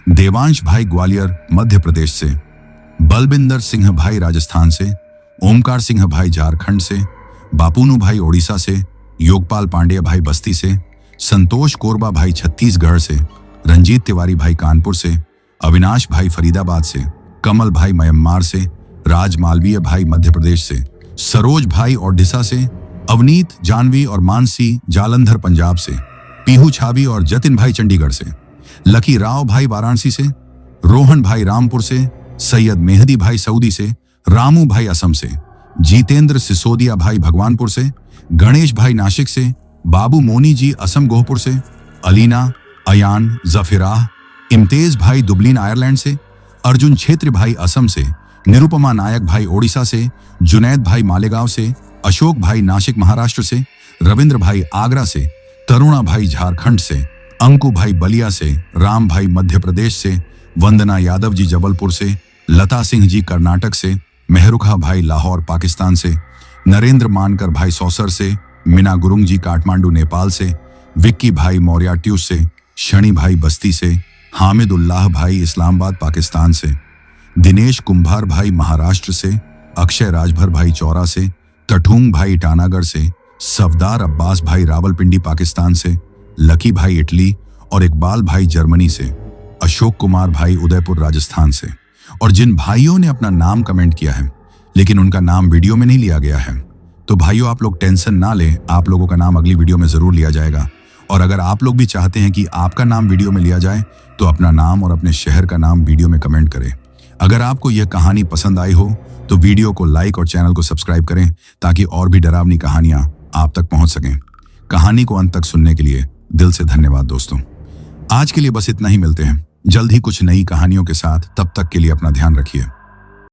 देवांश भाई ग्वालियर मध्य प्रदेश से, बलबिंदर सिंह भाई राजस्थान से, ओमकार सिंह भाई झारखंड से, बापूनू भाई ओडिशा से, योगपाल पांडे भाई बस्ती से, संतोष कोरबा भाई छत्तीसगढ़ से, रंजीत तिवारी भाई कानपुर से, अविनाश भाई फरीदाबाद से, कमल भाई म्यांमार से, राज मालवीय भाई मध्य प्रदेश से, सरोज भाई ओडिशा से, अवनीत जानवी और मानसी जालंधर पंजाब से, पीहू छावी और जतिन भाई चंडीगढ़ से, लकी राव भाई वाराणसी से, रोहन भाई रामपुर से, सैयद मेहदी भाई सऊदी से, रामू भाई असम से, जीतेंद्र सिसोदिया भाई भगवानपुर से, गणेश भाई नासिक से, बाबू मोनी जी असम गोहपुर से, अलीना, अयान, जफिराह, इम्तेज भाई दुबलिन आयरलैंड से, अर्जुन छेत्री भाई असम से, निरुपमा नायक भाई ओडिशा से, जुनैद भाई मालेगांव से, अशोक भाई नासिक महाराष्ट्र से, रविंद्र भाई आगरा से, तरुणा भाई झारखंड से, अंकु भाई बलिया से, राम भाई मध्य प्रदेश से, वंदना यादव जी जबलपुर से, लता सिंह जी कर्नाटक से, मेहरुखा भाई लाहौर पाकिस्तान से, नरेंद्र मानकर भाई सौसर से, मीना गुरुंग जी काठमांडू नेपाल से, विक्की भाई मौर्या ट्यूस से, शनि भाई बस्ती से, हामिद उल्लाह भाई इस्लामाबाद पाकिस्तान से, दिनेश कुंभार भाई महाराष्ट्र से, अक्षय राजभर भाई चौरा से, टठूंग भाई ईटानगर से, सफदार अब्बास भाई रावलपिंडी पाकिस्तान से, लकी भाई इटली और इकबाल भाई जर्मनी से, अशोक कुमार भाई उदयपुर राजस्थान से। और जिन भाइयों ने अपना नाम कमेंट किया है लेकिन उनका नाम वीडियो में नहीं लिया गया है, तो भाइयों आप लोग टेंशन ना लें, आप लोगों का नाम अगली वीडियो में जरूर लिया जाएगा। और अगर आप लोग भी चाहते हैं कि आपका नाम वीडियो में लिया जाए तो अपना नाम और अपने शहर का नाम वीडियो में कमेंट करें। अगर आपको यह कहानी पसंद आई हो तो वीडियो को लाइक और चैनल को सब्सक्राइब करें ताकि और भी डरावनी कहानियां आप तक पहुंच सकें। कहानी को अंत तक सुनने के लिए दिल से धन्यवाद दोस्तों। आज के लिए बस इतना ही, मिलते हैं जल्द ही कुछ नई कहानियों के साथ। तब तक के लिए अपना ध्यान रखिए।